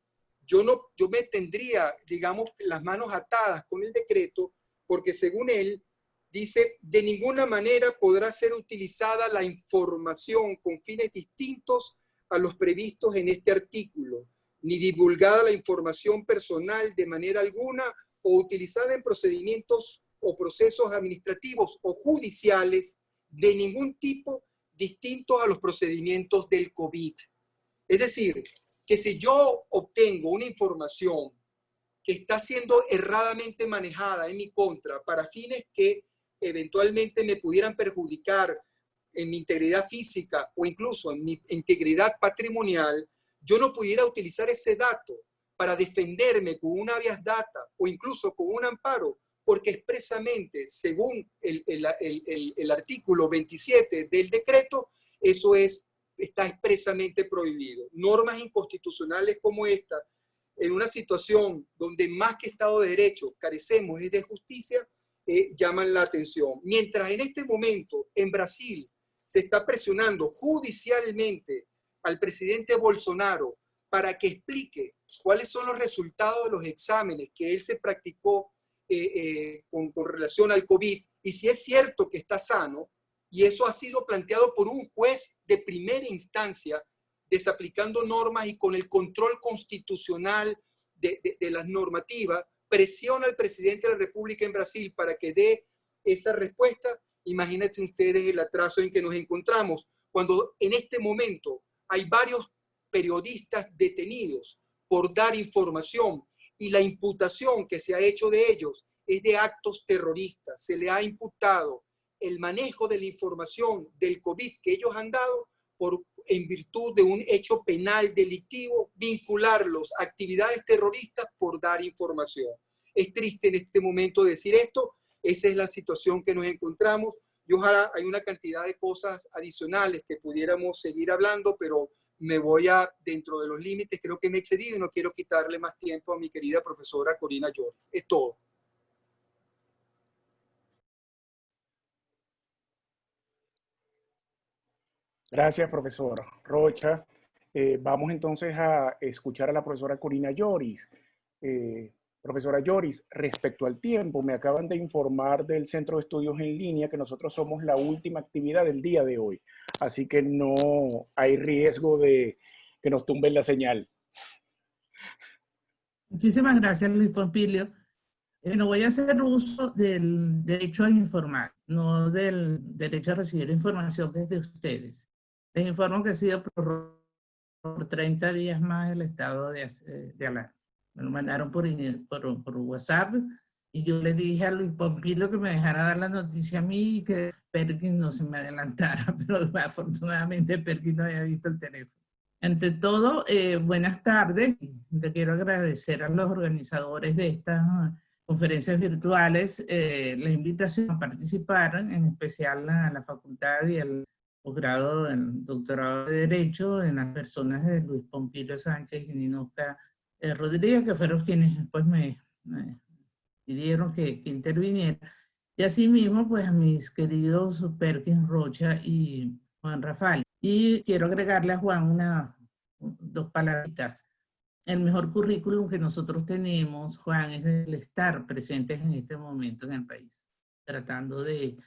yo me tendría, digamos, las manos atadas con el decreto, porque según él, dice, de ninguna manera podrá ser utilizada la información con fines distintos a los previstos en este artículo, ni divulgada la información personal de manera alguna o utilizada en procedimientos o procesos administrativos o judiciales de ningún tipo distintos a los procedimientos del COVID. Es decir, que si yo obtengo una información que está siendo erradamente manejada en mi contra para fines que eventualmente me pudieran perjudicar en mi integridad física o incluso en mi integridad patrimonial, yo no pudiera utilizar ese dato para defenderme con un habeas data o incluso con un amparo, porque expresamente, según el artículo 27 del decreto, eso está expresamente prohibido. Normas inconstitucionales como esta en una situación donde más que Estado de Derecho carecemos es de justicia, llaman la atención. Mientras en este momento en Brasil se está presionando judicialmente al presidente Bolsonaro para que explique cuáles son los resultados de los exámenes que él se practicó con relación al COVID, y si es cierto que está sano, y eso ha sido planteado por un juez de primera instancia, desaplicando normas y con el control constitucional de las normativas, presiona al presidente de la República en Brasil para que dé esa respuesta. Imagínense ustedes el atraso en que nos encontramos, cuando en este momento hay varios periodistas detenidos por dar información, y la imputación que se ha hecho de ellos es de actos terroristas. Se le ha imputado el manejo de la información del COVID que ellos han dado en virtud de un hecho penal delictivo, vincularlos a actividades terroristas por dar información. Es triste en este momento decir esto, esa es la situación que nos encontramos, y ojalá hay una cantidad de cosas adicionales que pudiéramos seguir hablando, pero me voy dentro de los límites, creo que me he excedido y no quiero quitarle más tiempo a mi querida profesora Corina Lloris. Es todo. Gracias, profesor Rocha. Vamos entonces a escuchar a la profesora Corina Lloris. Profesora Lloris, respecto al tiempo, me acaban de informar del Centro de Estudios en Línea que nosotros somos la última actividad del día de hoy, así que no hay riesgo de que nos tumben la señal. Muchísimas gracias, Luis Pompilio. No voy a hacer uso del derecho a informar, no del derecho a recibir información que es de ustedes. Les informo que ha sido por 30 días más el estado de alarma. Me lo mandaron por WhatsApp y yo le dije a Luis Pompilio que me dejara dar la noticia a mí y que Perkin no se me adelantara, pero afortunadamente Perkin no había visto el teléfono. Ante todo, buenas tardes. Le quiero agradecer a los organizadores de estas conferencias virtuales la invitación a participar, en especial a la facultad y el posgrado, el doctorado de Derecho, en las personas de Luis Pompilio Sánchez y Ninusca Rodríguez, que fueron quienes después me pidieron que interviniera. Y asimismo, pues a mis queridos Perkin Rocha y Juan Rafael. Y quiero agregarle a Juan dos palabritas. El mejor currículum que nosotros tenemos, Juan, es el estar presentes en este momento en el país, tratando de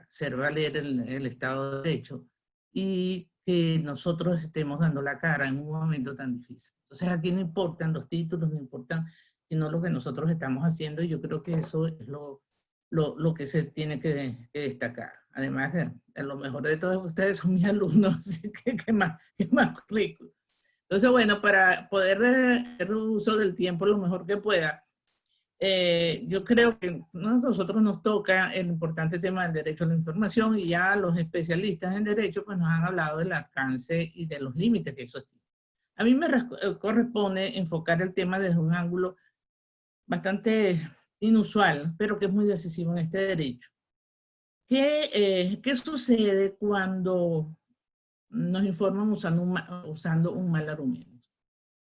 hacer valer el Estado de Derecho y que nosotros estemos dando la cara en un momento tan difícil. Entonces aquí no importan los títulos, no importan, sino lo que nosotros estamos haciendo, y yo creo que eso es lo que se tiene que destacar. Además, lo mejor de todos ustedes son mis alumnos, así que ¿qué más currículum? Entonces, bueno, para poder hacer uso del tiempo lo mejor que pueda, yo creo que a nosotros nos toca el importante tema del derecho a la información, y ya los especialistas en derecho pues nos han hablado del alcance y de los límites que eso tiene. A mí me corresponde enfocar el tema desde un ángulo bastante inusual, pero que es muy decisivo en este derecho. ¿Qué sucede cuando nos informan usando un mal argumento?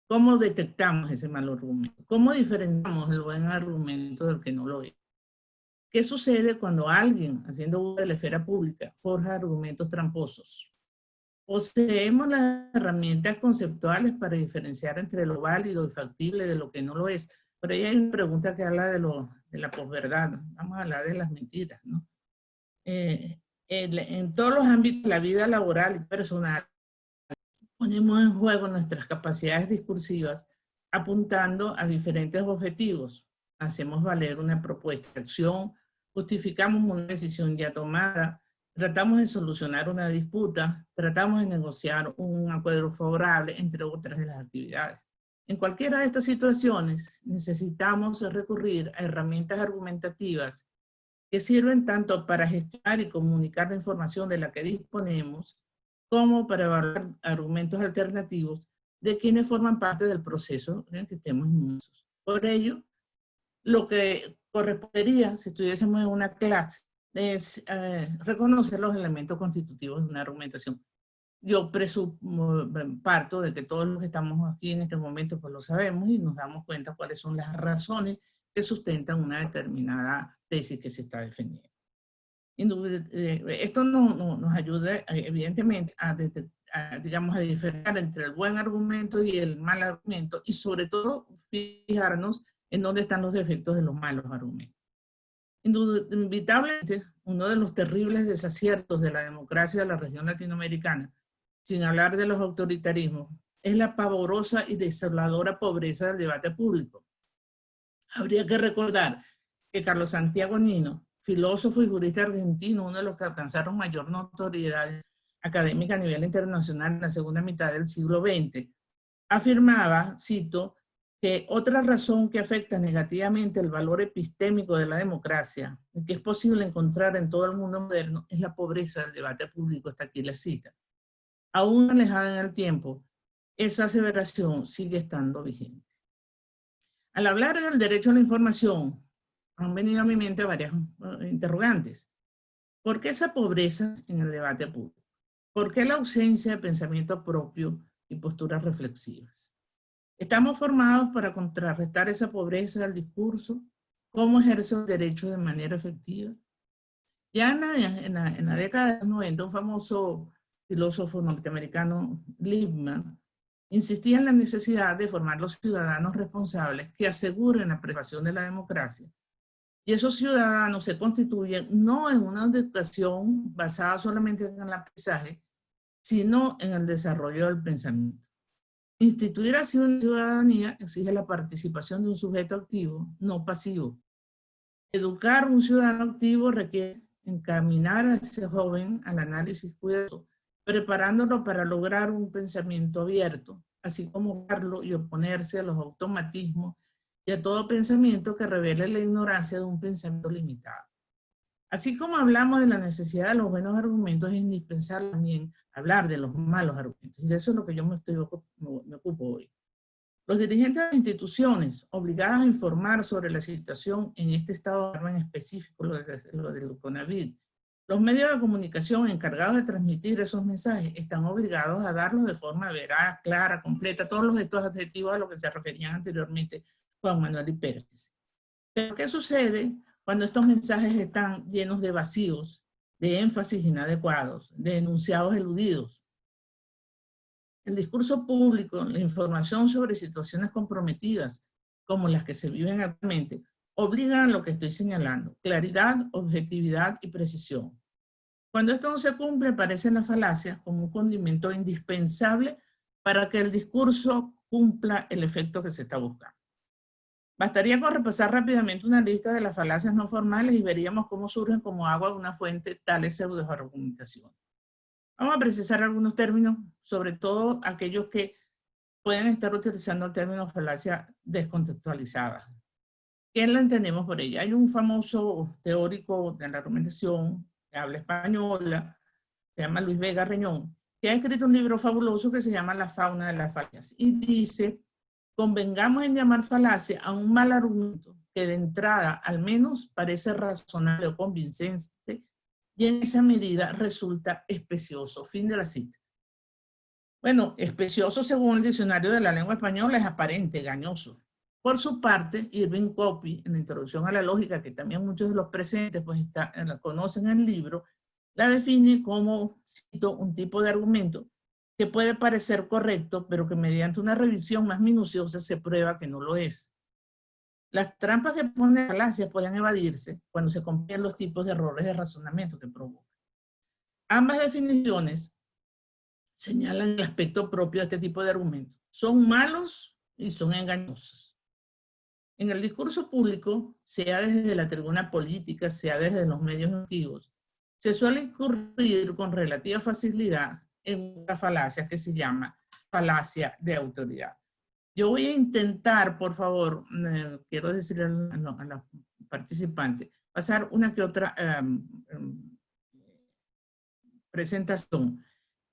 ¿Cómo detectamos ese mal argumento? ¿Cómo diferenciamos el buen argumento del que no lo es? ¿Qué sucede cuando alguien, haciendo uso de la esfera pública, forja argumentos tramposos? Poseemos las herramientas conceptuales para diferenciar entre lo válido y factible de lo que no lo es. Por ahí hay una pregunta que habla de la posverdad. Vamos a hablar de las mentiras, ¿no? En todos los ámbitos de la vida laboral y personal, ponemos en juego nuestras capacidades discursivas apuntando a diferentes objetivos. Hacemos valer una propuesta de acción, justificamos una decisión ya tomada, tratamos de solucionar una disputa, tratamos de negociar un acuerdo favorable, entre otras de las actividades. En cualquiera de estas situaciones necesitamos recurrir a herramientas argumentativas que sirven tanto para gestionar y comunicar la información de la que disponemos, como para evaluar argumentos alternativos de quienes forman parte del proceso en el que estemos inmersos. Por ello, lo que correspondería, si estuviésemos en una clase, es reconocer los elementos constitutivos de una argumentación. Yo parto de que todos los que estamos aquí en este momento pues lo sabemos y nos damos cuenta cuáles son las razones que sustentan una determinada tesis que se está defendiendo. Esto nos ayuda evidentemente digamos, a diferenciar entre el buen argumento y el mal argumento, y sobre todo fijarnos en dónde están los defectos de los malos argumentos. Inevitablemente, uno de los terribles desaciertos de la democracia de la región latinoamericana, sin hablar de los autoritarismos, es la pavorosa y desoladora pobreza del debate público. Habría que recordar que Carlos Santiago Nino, filósofo y jurista argentino, uno de los que alcanzaron mayor notoriedad académica a nivel internacional en la segunda mitad del siglo XX, afirmaba, cito, que otra razón que afecta negativamente el valor epistémico de la democracia y que es posible encontrar en todo el mundo moderno es la pobreza del debate público. Hasta aquí la cita. Aún alejada en el tiempo, esa aseveración sigue estando vigente. Al hablar del derecho a la información, han venido a mi mente varias interrogantes. ¿Por qué esa pobreza en el debate público? ¿Por qué la ausencia de pensamiento propio y posturas reflexivas? ¿Estamos formados para contrarrestar esa pobreza del discurso? ¿Cómo ejerce el derecho de manera efectiva? Ya en la década de los 90, un famoso filósofo norteamericano, Lippmann, insistía en la necesidad de formar los ciudadanos responsables que aseguren la preservación de la democracia. Y esos ciudadanos se constituyen no en una educación basada solamente en el aprendizaje, sino en el desarrollo del pensamiento. Instituir así una ciudadanía exige la participación de un sujeto activo, no pasivo. Educar a un ciudadano activo requiere encaminar a ese joven al análisis cuidadoso, preparándolo para lograr un pensamiento abierto, así como darlo y oponerse a los automatismos y a todo pensamiento que revele la ignorancia de un pensamiento limitado. Así como hablamos de la necesidad de los buenos argumentos, es indispensable también hablar de los malos argumentos. Y de eso es lo que yo me ocupo hoy. Los dirigentes de las instituciones obligadas a informar sobre la situación en este estado de alarma en específico, lo del COVID, los medios de comunicación encargados de transmitir esos mensajes están obligados a darlos de forma veraz, clara, completa, todos estos adjetivos a los que se referían anteriormente Juan Manuel y Pérez. Pero ¿qué sucede cuando estos mensajes están llenos de vacíos, de énfasis inadecuados, de enunciados eludidos? El discurso público, la información sobre situaciones comprometidas, como las que se viven actualmente, obligan a lo que estoy señalando: claridad, objetividad y precisión. Cuando esto no se cumple, aparecen las falacias como un condimento indispensable para que el discurso cumpla el efecto que se está buscando. Bastaría con repasar rápidamente una lista de las falacias no formales y veríamos cómo surgen como agua de una fuente tales pseudo-argumentaciones. Vamos a precisar algunos términos, sobre todo aquellos que pueden estar utilizando el término falacia descontextualizada. ¿Qué lo entendemos por ella? Hay un famoso teórico de la argumentación de habla española, se llama Luis Vega Reñón, que ha escrito un libro fabuloso que se llama La fauna de las falacias, y dice: convengamos en llamar falacia a un mal argumento que de entrada al menos parece razonable o convincente y en esa medida resulta especioso. Fin de la cita. Bueno, especioso según el diccionario de la lengua española es aparente, engañoso. Por su parte, Irving Copy, en la introducción a la lógica, que también muchos de los presentes pues la conocen en el libro, la define como, cito, un tipo de argumento que puede parecer correcto, pero que mediante una revisión más minuciosa se prueba que no lo es. Las trampas que pone la falacia pueden evadirse cuando se comprenden los tipos de errores de razonamiento que provocan. Ambas definiciones señalan el aspecto propio de este tipo de argumentos. Son malos y son engañosos. En el discurso público, sea desde la tribuna política, sea desde los medios antiguos, se suele incurrir con relativa facilidad en una falacia que se llama falacia de autoridad. Yo voy a intentar, por favor, quiero decirle a la participante, pasar una que otra presentación,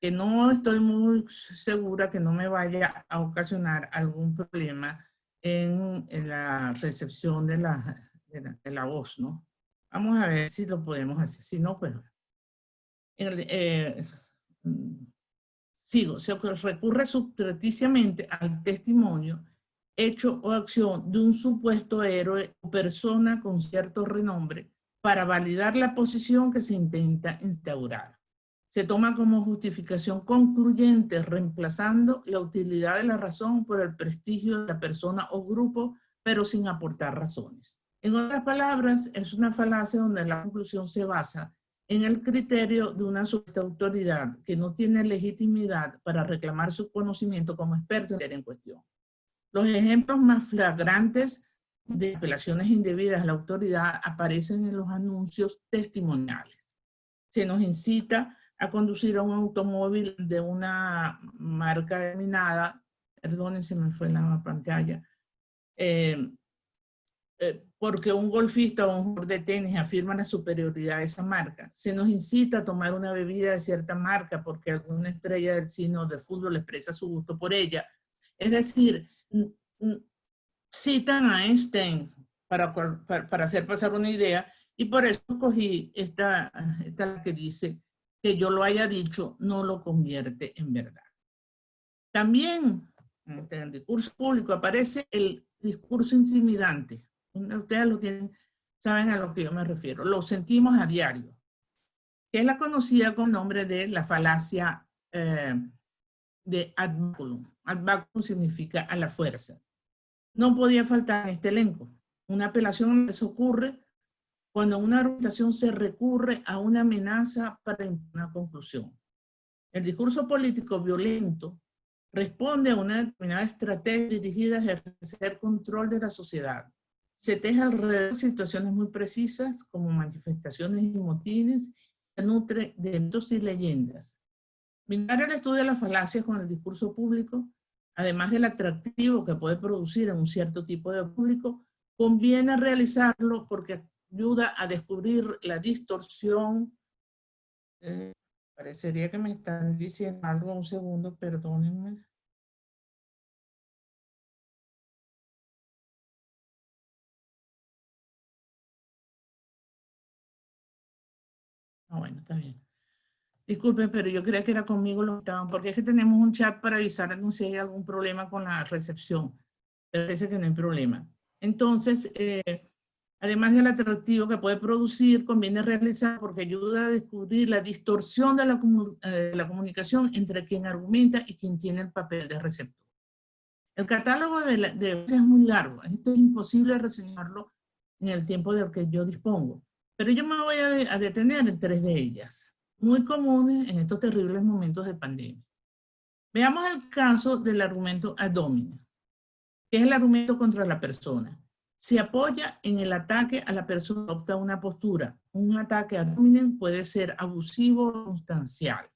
que no estoy muy segura que no me vaya a ocasionar algún problema en la recepción de la voz, ¿no? Vamos a ver si lo podemos hacer. Si no, pues se recurre subrepticiamente al testimonio, hecho o acción de un supuesto héroe o persona con cierto renombre para validar la posición que se intenta instaurar. Se toma como justificación concluyente, reemplazando la utilidad de la razón por el prestigio de la persona o grupo, pero sin aportar razones. En otras palabras, es una falacia donde la conclusión se basa en el criterio de una supuesta autoridad que no tiene legitimidad para reclamar su conocimiento como experto en cuestión. Los ejemplos más flagrantes de apelaciones indebidas a la autoridad aparecen en los anuncios testimoniales. Se nos incita a conducir a un automóvil de una marca determinada, perdonen, se me fue la pantalla, porque un golfista o un jugador de tenis afirma la superioridad de esa marca. Se nos incita a tomar una bebida de cierta marca porque alguna estrella del cine o de fútbol expresa su gusto por ella. Es decir, citan a Einstein para hacer pasar una idea, y por eso escogí esta que dice que yo lo haya dicho no lo convierte en verdad. También en el discurso público aparece el discurso intimidante. Ustedes lo tienen, saben a lo que yo me refiero. Lo sentimos a diario, que es la conocida con nombre de la falacia de ad baculum. Ad baculum significa a la fuerza. No podía faltar en este elenco. Una apelación les ocurre cuando una argumentación se recurre a una amenaza para una conclusión. El discurso político violento responde a una determinada estrategia dirigida a ejercer control de la sociedad. Se teje alrededor de situaciones muy precisas como manifestaciones y motines, se nutre de mitos y leyendas. Vincular el estudio de las falacias con el discurso público, además del atractivo que puede producir en un cierto tipo de público, conviene realizarlo porque ayuda a descubrir la distorsión. Parecería que me están diciendo algo, un segundo, perdónenme. Bueno, está bien. Disculpen, pero yo creía que era conmigo lo que estaban, porque es que tenemos un chat para avisarnos si hay algún problema con la recepción. Parece que no hay problema. Entonces, además del atractivo que puede producir, conviene realizar porque ayuda a descubrir la distorsión de la comunicación entre quien argumenta y quien tiene el papel de receptor. El catálogo de es muy largo. Esto es imposible reseñarlo en el tiempo del que yo dispongo. Pero yo me voy a detener en 3 de ellas, muy comunes en estos terribles momentos de pandemia. Veamos el caso del argumento ad hominem, que es el argumento contra la persona. Se apoya en el ataque a la persona que adopta una postura. Un ataque ad hominem puede ser abusivo o sustancial.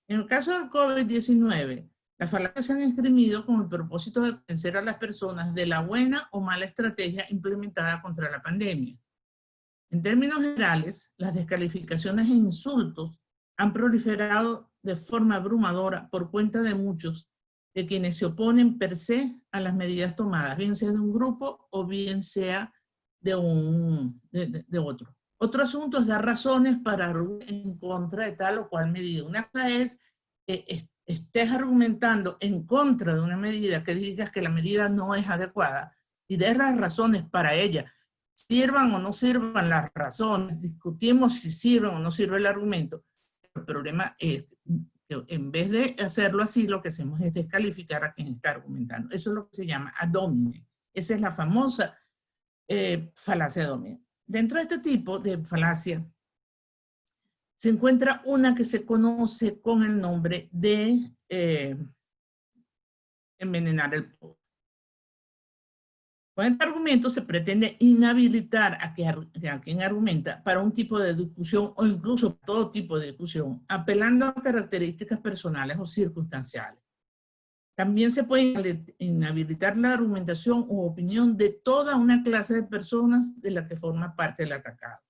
En el caso del COVID-19, las falacias se han esgrimido con el propósito de convencer a las personas de la buena o mala estrategia implementada contra la pandemia. En términos generales, las descalificaciones e insultos han proliferado de forma abrumadora por cuenta de muchos de quienes se oponen per se a las medidas tomadas, bien sea de un grupo o bien sea de otro. Otro asunto es dar razones para argumentar en contra de tal o cual medida. Una cosa es que estés argumentando en contra de una medida, que digas que la medida no es adecuada y des las razones para ella. Sirvan o no sirvan las razones, discutimos si sirven o no sirve el argumento. El problema es que en vez de hacerlo así, lo que hacemos es descalificar a quien está argumentando. Eso es lo que se llama ad hominem. Esa es la famosa falacia ad hominem. Dentro de este tipo de falacia se encuentra una que se conoce con el nombre de envenenar el pobre. Con este argumento se pretende inhabilitar a quien argumenta para un tipo de discusión o incluso todo tipo de discusión, apelando a características personales o circunstanciales. También se puede inhabilitar la argumentación u opinión de toda una clase de personas de la que forma parte el atacado.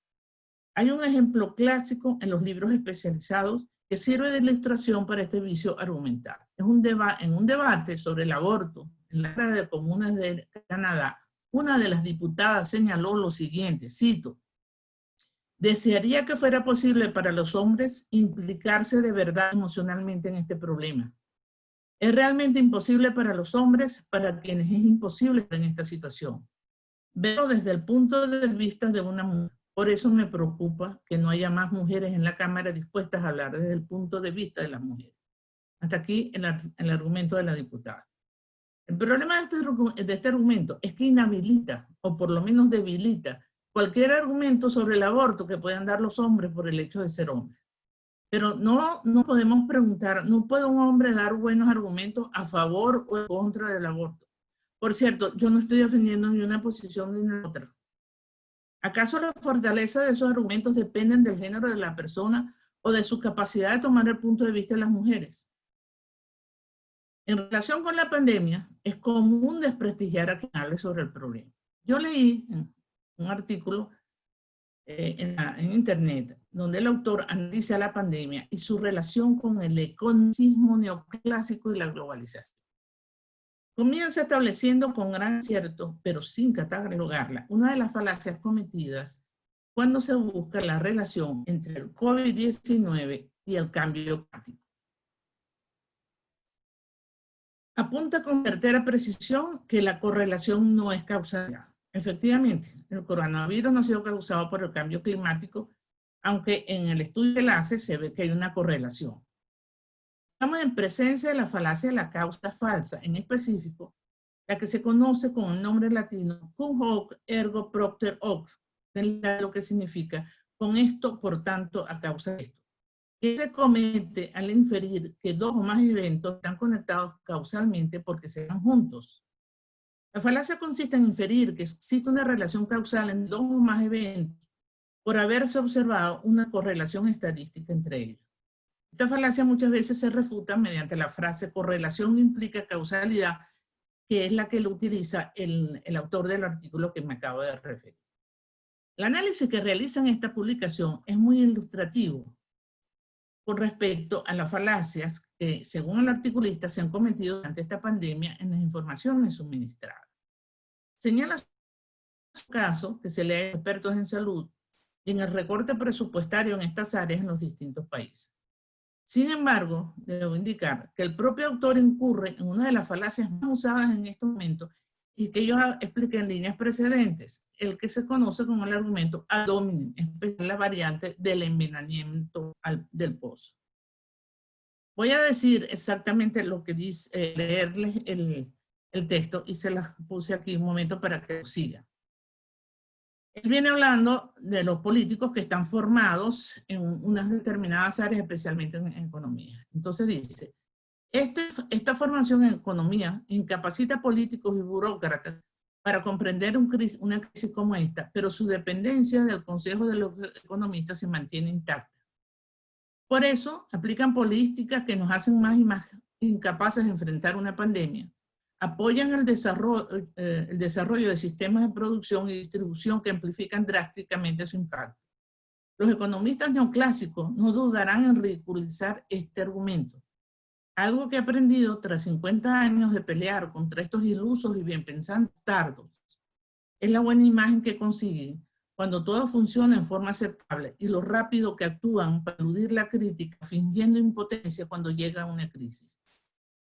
Hay un ejemplo clásico en los libros especializados que sirve de ilustración para este vicio argumental. Es en un debate sobre el aborto en la Cámara de Comunas de Canadá, una de las diputadas señaló lo siguiente, cito: Desearía que fuera posible para los hombres implicarse de verdad emocionalmente en este problema. Es realmente imposible para los hombres, para quienes es imposible estar en esta situación. Veo desde el punto de vista de una mujer. Por eso me preocupa que no haya más mujeres en la Cámara dispuestas a hablar desde el punto de vista de las mujeres. Hasta aquí el argumento de la diputada. El problema de este argumento es que inhabilita, o por lo menos debilita, cualquier argumento sobre el aborto que puedan dar los hombres por el hecho de ser hombres. Pero no podemos preguntar, no puede un hombre dar buenos argumentos a favor o en contra del aborto. Por cierto, yo no estoy defendiendo ni una posición ni la otra. ¿Acaso la fortaleza de esos argumentos dependen del género de la persona o de su capacidad de tomar el punto de vista de las mujeres? En relación con la pandemia, es común desprestigiar a quien hable sobre el problema. Yo leí un artículo en internet donde el autor analiza la pandemia y su relación con el economicismo neoclásico y la globalización. Comienza estableciendo con gran acierto, pero sin catalogarla, una de las falacias cometidas cuando se busca la relación entre el COVID-19 y el cambio climático. Apunta con certera precisión que la correlación no es causalidad. Efectivamente, el coronavirus no ha sido causado por el cambio climático, aunque en el estudio que él hace se ve que hay una correlación. Estamos en presencia de la falacia de la causa falsa, en específico, la que se conoce con el nombre latino cum hoc ergo propter hoc, lo que significa con esto, por tanto, a causa de esto. Que se comete al inferir que dos o más eventos están conectados causalmente porque se dan juntos. La falacia consiste en inferir que existe una relación causal en dos o más eventos por haberse observado una correlación estadística entre ellos. Esta falacia muchas veces se refuta mediante la frase correlación implica causalidad, que es la que lo utiliza el autor del artículo que me acabo de referir. El análisis que realiza en esta publicación es muy ilustrativo con respecto a las falacias que, según el articulista, se han cometido durante esta pandemia en las informaciones suministradas. Señala su caso que se lee a expertos en salud y en el recorte presupuestario en estas áreas en los distintos países. Sin embargo, debo indicar que el propio autor incurre en una de las falacias más usadas en estos momentos y que yo expliqué en líneas precedentes, el que se conoce como el argumento ad hominem, especial la variante del envenenamiento del pozo. Voy a decir exactamente lo que dice, leerles el texto y se las puse aquí un momento para que lo sigan. Él viene hablando de los políticos que están formados en unas determinadas áreas, especialmente en economía. Entonces dice, esta formación en economía incapacita a políticos y burócratas para comprender una crisis como esta, pero su dependencia del Consejo de los Economistas se mantiene intacta. Por eso aplican políticas que nos hacen más y más incapaces de enfrentar una pandemia. Apoyan el desarrollo de sistemas de producción y distribución que amplifican drásticamente su impacto. Los economistas neoclásicos no dudarán en ridiculizar este argumento. Algo que he aprendido tras 50 años de pelear contra estos ilusos y bien pensantes tardos es la buena imagen que consiguen cuando todo funciona en forma aceptable y lo rápido que actúan para eludir la crítica fingiendo impotencia cuando llega una crisis.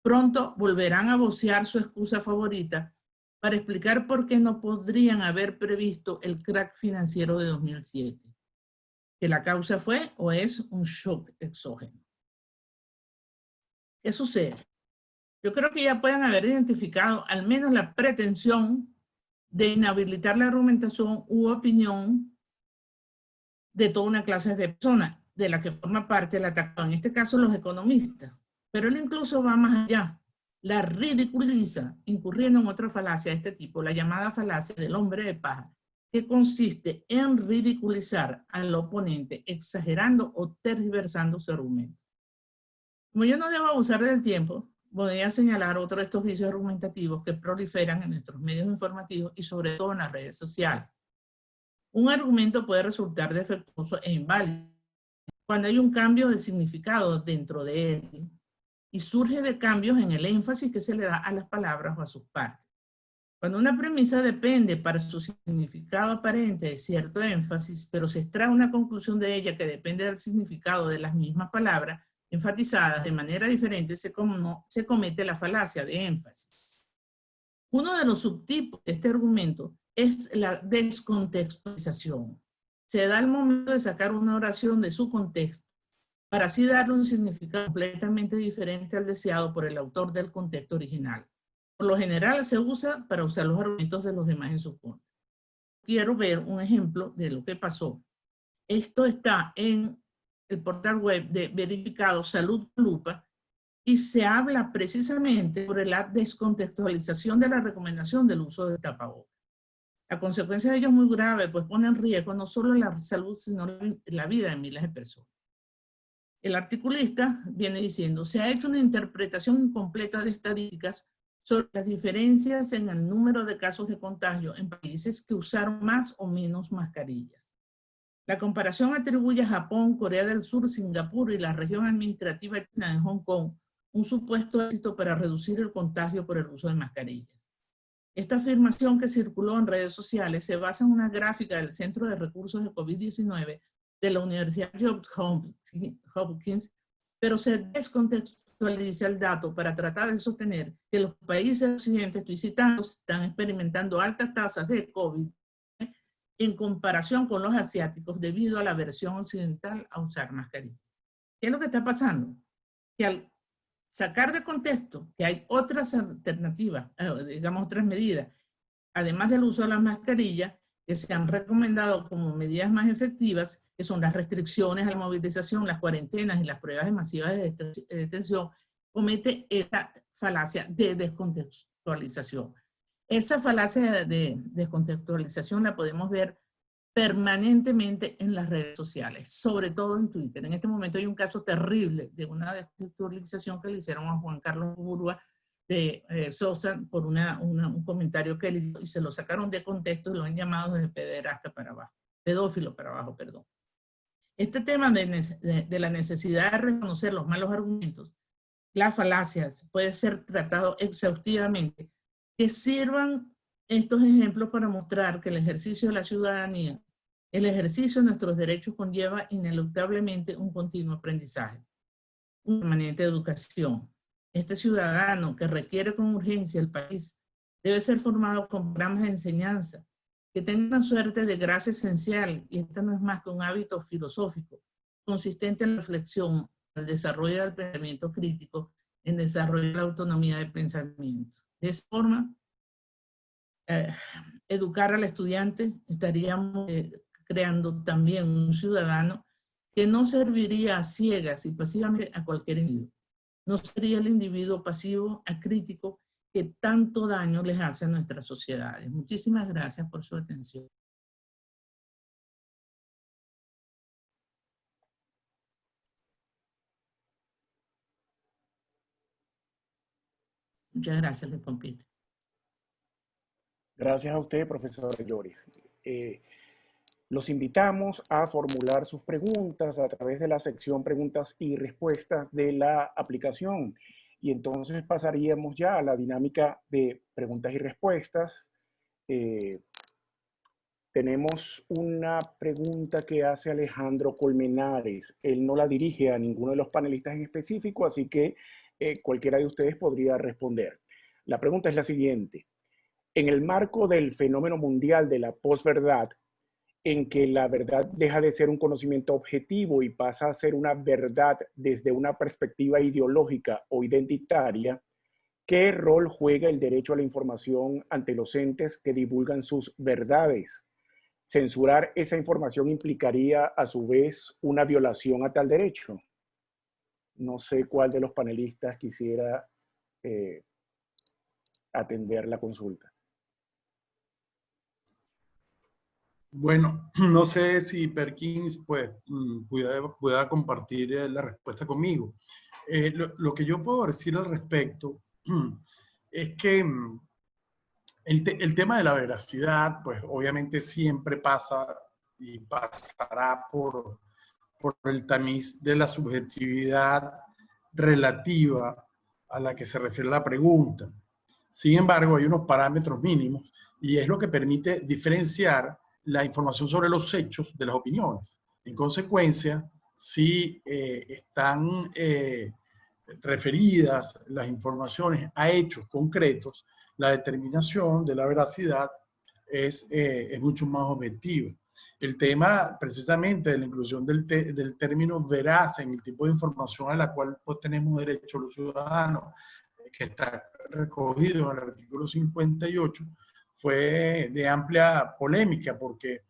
Pronto volverán a vocear su excusa favorita para explicar por qué no podrían haber previsto el crack financiero de 2007. Que la causa fue o es un shock exógeno. ¿Qué sucede? Yo creo que ya pueden haber identificado al menos la pretensión de inhabilitar la argumentación u opinión de toda una clase de personas de la que forma parte el atacado, en este caso los economistas. Pero él incluso va más allá, la ridiculiza, incurriendo en otra falacia de este tipo, la llamada falacia del hombre de paja, que consiste en ridiculizar al oponente, exagerando o tergiversando su argumento. Como yo no debo abusar del tiempo, voy a señalar otro de estos vicios argumentativos que proliferan en nuestros medios informativos y sobre todo en las redes sociales. Un argumento puede resultar defectuoso e inválido cuando hay un cambio de significado dentro de él y surge de cambios en el énfasis que se le da a las palabras o a sus partes. Cuando una premisa depende para su significado aparente de cierto énfasis, pero se extrae una conclusión de ella que depende del significado de las mismas palabras enfatizadas de manera diferente, se comete la falacia de énfasis. Uno de los subtipos de este argumento es la descontextualización. Se da el momento de sacar una oración de su contexto para así darle un significado completamente diferente al deseado por el autor del contexto original. Por lo general se usa para usar los argumentos de los demás en su contra. Quiero ver un ejemplo de lo que pasó. Esto está en el portal web de verificado Salud Lupa y se habla precisamente sobre la descontextualización de la recomendación del uso de tapabocas. La consecuencia de ello es muy grave, pues pone en riesgo no solo la salud, sino la vida de miles de personas. El articulista viene diciendo, se ha hecho una interpretación incompleta de estadísticas sobre las diferencias en el número de casos de contagio en países que usaron más o menos mascarillas. La comparación atribuye a Japón, Corea del Sur, Singapur y la región administrativa china de Hong Kong un supuesto éxito para reducir el contagio por el uso de mascarillas. Esta afirmación que circuló en redes sociales se basa en una gráfica del Centro de Recursos de COVID-19 de la Universidad Johns Hopkins, pero se descontextualiza el dato para tratar de sostener que los países occidentales visitados están experimentando altas tasas de COVID en comparación con los asiáticos debido a la versión occidental a usar mascarilla. ¿Qué es lo que está pasando? Que al sacar de contexto que hay otras alternativas, digamos otras medidas, además del uso de la mascarilla, que se han recomendado como medidas más efectivas, que son las restricciones a la movilización, las cuarentenas y las pruebas masivas de detención, comete esta falacia de descontextualización. Esa falacia de descontextualización la podemos ver permanentemente en las redes sociales, sobre todo en Twitter. En este momento hay un caso terrible de una descontextualización que le hicieron a Juan Carlos Burgua de Sosa por un comentario que él hizo y se lo sacaron de contexto y lo han llamado desde pederasta para abajo, pedófilo para abajo, perdón. Este tema de la necesidad de reconocer los malos argumentos, las falacias, puede ser tratado exhaustivamente. Que sirvan estos ejemplos para mostrar que el ejercicio de la ciudadanía, el ejercicio de nuestros derechos conlleva ineluctablemente un continuo aprendizaje, una permanente educación. Este ciudadano que requiere con urgencia el país debe ser formado con programas de enseñanza que tengan suerte de gracia esencial, y esta no es más que un hábito filosófico consistente en la reflexión, el desarrollo del pensamiento crítico, en desarrollo de la autonomía de pensamiento. De esa forma, educar al estudiante, estaríamos creando también un ciudadano que no serviría a ciegas y pasivamente a cualquier individuo. No sería el individuo pasivo, acrítico, que tanto daño les hace a nuestras sociedades. Muchísimas gracias por su atención. Muchas gracias, Luis Pompilio. Gracias a usted, profesor Lloris. Los invitamos a formular sus preguntas a través de la sección preguntas y respuestas de la aplicación. Y entonces pasaríamos ya a la dinámica de preguntas y respuestas. Tenemos una pregunta que hace Alejandro Colmenares. Él no la dirige a ninguno de los panelistas en específico, así que cualquiera de ustedes podría responder. La pregunta es la siguiente. En el marco del fenómeno mundial de la posverdad, en que la verdad deja de ser un conocimiento objetivo y pasa a ser una verdad desde una perspectiva ideológica o identitaria, ¿qué rol juega el derecho a la información ante los entes que divulgan sus verdades? ¿Censurar esa información implicaría a su vez una violación a tal derecho? No sé cuál de los panelistas quisiera atender la consulta. Bueno, no sé si Perkins pues, pueda compartir la respuesta conmigo. Lo que yo puedo decir al respecto es que el tema de la veracidad, pues obviamente siempre pasa y pasará por el tamiz de la subjetividad relativa a la que se refiere la pregunta. Sin embargo, hay unos parámetros mínimos y es lo que permite diferenciar la información sobre los hechos de las opiniones. En consecuencia, si están referidas las informaciones a hechos concretos, la determinación de la veracidad es mucho más objetiva. El tema precisamente de la inclusión del término veraz en el tipo de información a la cual pues, tenemos derecho los ciudadanos, que está recogido en el artículo 58, fue de amplia polémica porque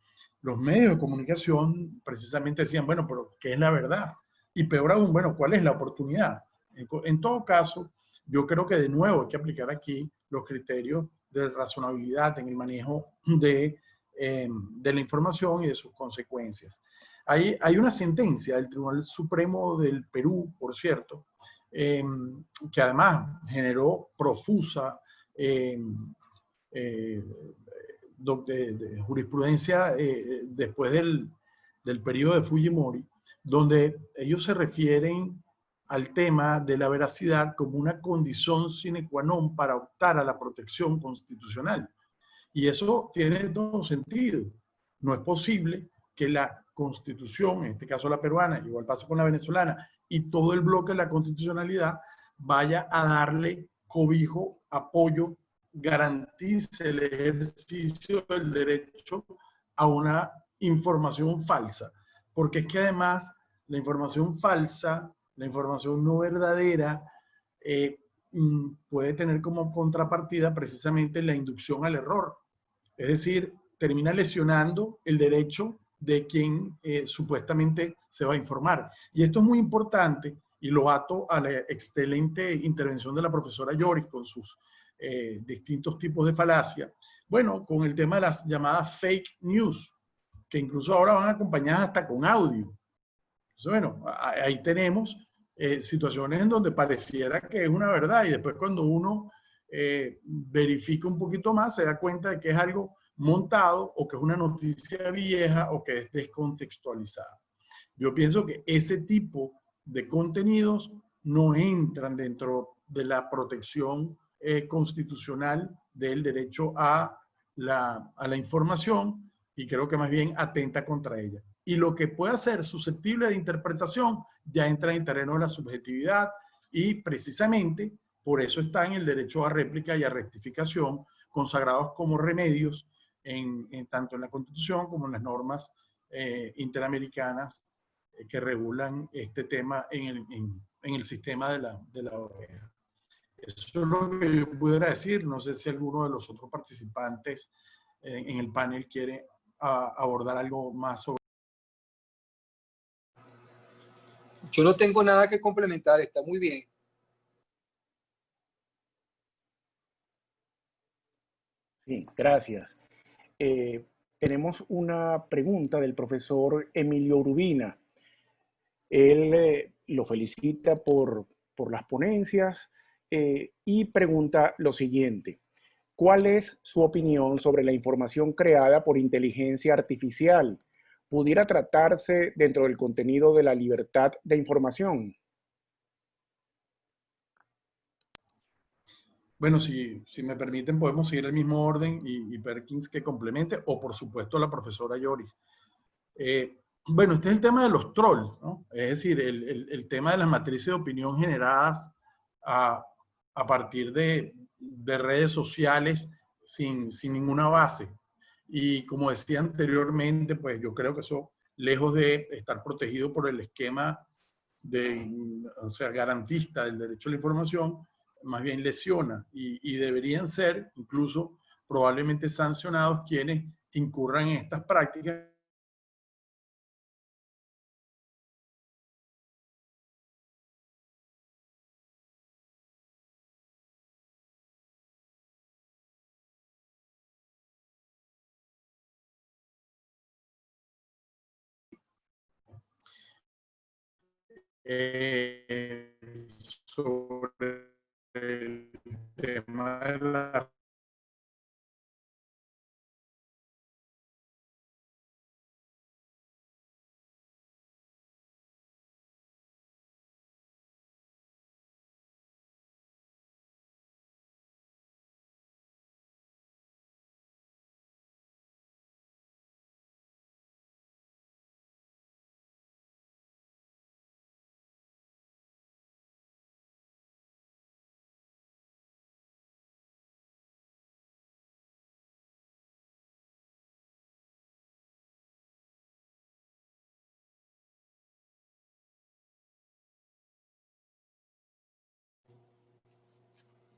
los medios de comunicación precisamente decían, bueno, pero ¿qué es la verdad? Y peor aún, bueno, ¿cuál es la oportunidad? En todo caso, yo creo que de nuevo hay que aplicar aquí los criterios de razonabilidad en el manejo de la información y de sus consecuencias. Hay una sentencia del Tribunal Supremo del Perú, por cierto, que además generó profusa de jurisprudencia después del periodo de Fujimori, donde ellos se refieren al tema de la veracidad como una condición sine qua non para optar a la protección constitucional. Y eso tiene todo sentido. No es posible que la constitución, en este caso la peruana, igual pasa con la venezolana, y todo el bloque de la constitucionalidad vaya a darle cobijo, apoyo, garantice el ejercicio del derecho a una información falsa. Porque es que además la información falsa, la información no verdadera, puede tener como contrapartida precisamente la inducción al error. Es decir, termina lesionando el derecho de quien supuestamente se va a informar. Y esto es muy importante y lo ato a la excelente intervención de la profesora Lloris con sus distintos tipos de falacia. Bueno, con el tema de las llamadas fake news, que incluso ahora van acompañadas hasta con audio. Entonces, bueno, ahí tenemos situaciones en donde pareciera que es una verdad y después cuando uno verifica un poquito más se da cuenta de que es algo montado o que es una noticia vieja o que es descontextualizada. Yo pienso que ese tipo de contenidos no entran dentro de la protección constitucional del derecho a la información y creo que más bien atenta contra ella. Y lo que pueda ser susceptible de interpretación ya entra en el terreno de la subjetividad y precisamente por eso está en el derecho a réplica y a rectificación consagrados como remedios tanto en la Constitución como en las normas interamericanas que regulan este tema en el sistema de la OEA. Eso es lo que yo pudiera decir. No sé si alguno de los otros participantes en el panel quiere abordar algo más sobre. Yo no tengo nada que complementar, está muy bien. Sí, gracias. Tenemos una pregunta del profesor Emilio Urbina. Él lo felicita por las ponencias y pregunta lo siguiente. ¿Cuál es su opinión sobre la información creada por inteligencia artificial? ¿Pudiera tratarse dentro del contenido de la libertad de información? Bueno, si me permiten, podemos seguir el mismo orden y Perkins que complemente, o por supuesto la profesora Lloris. Bueno, este es el tema de los trolls, ¿no? Es decir, el tema de las matrices de opinión generadas a partir de redes sociales sin ninguna base. Y como decía anteriormente, pues yo creo que eso, lejos de estar protegido por el esquema o sea, garantista del derecho a la información, más bien lesiona y deberían ser incluso probablemente sancionados quienes incurran en estas prácticas. Sobre el tema de la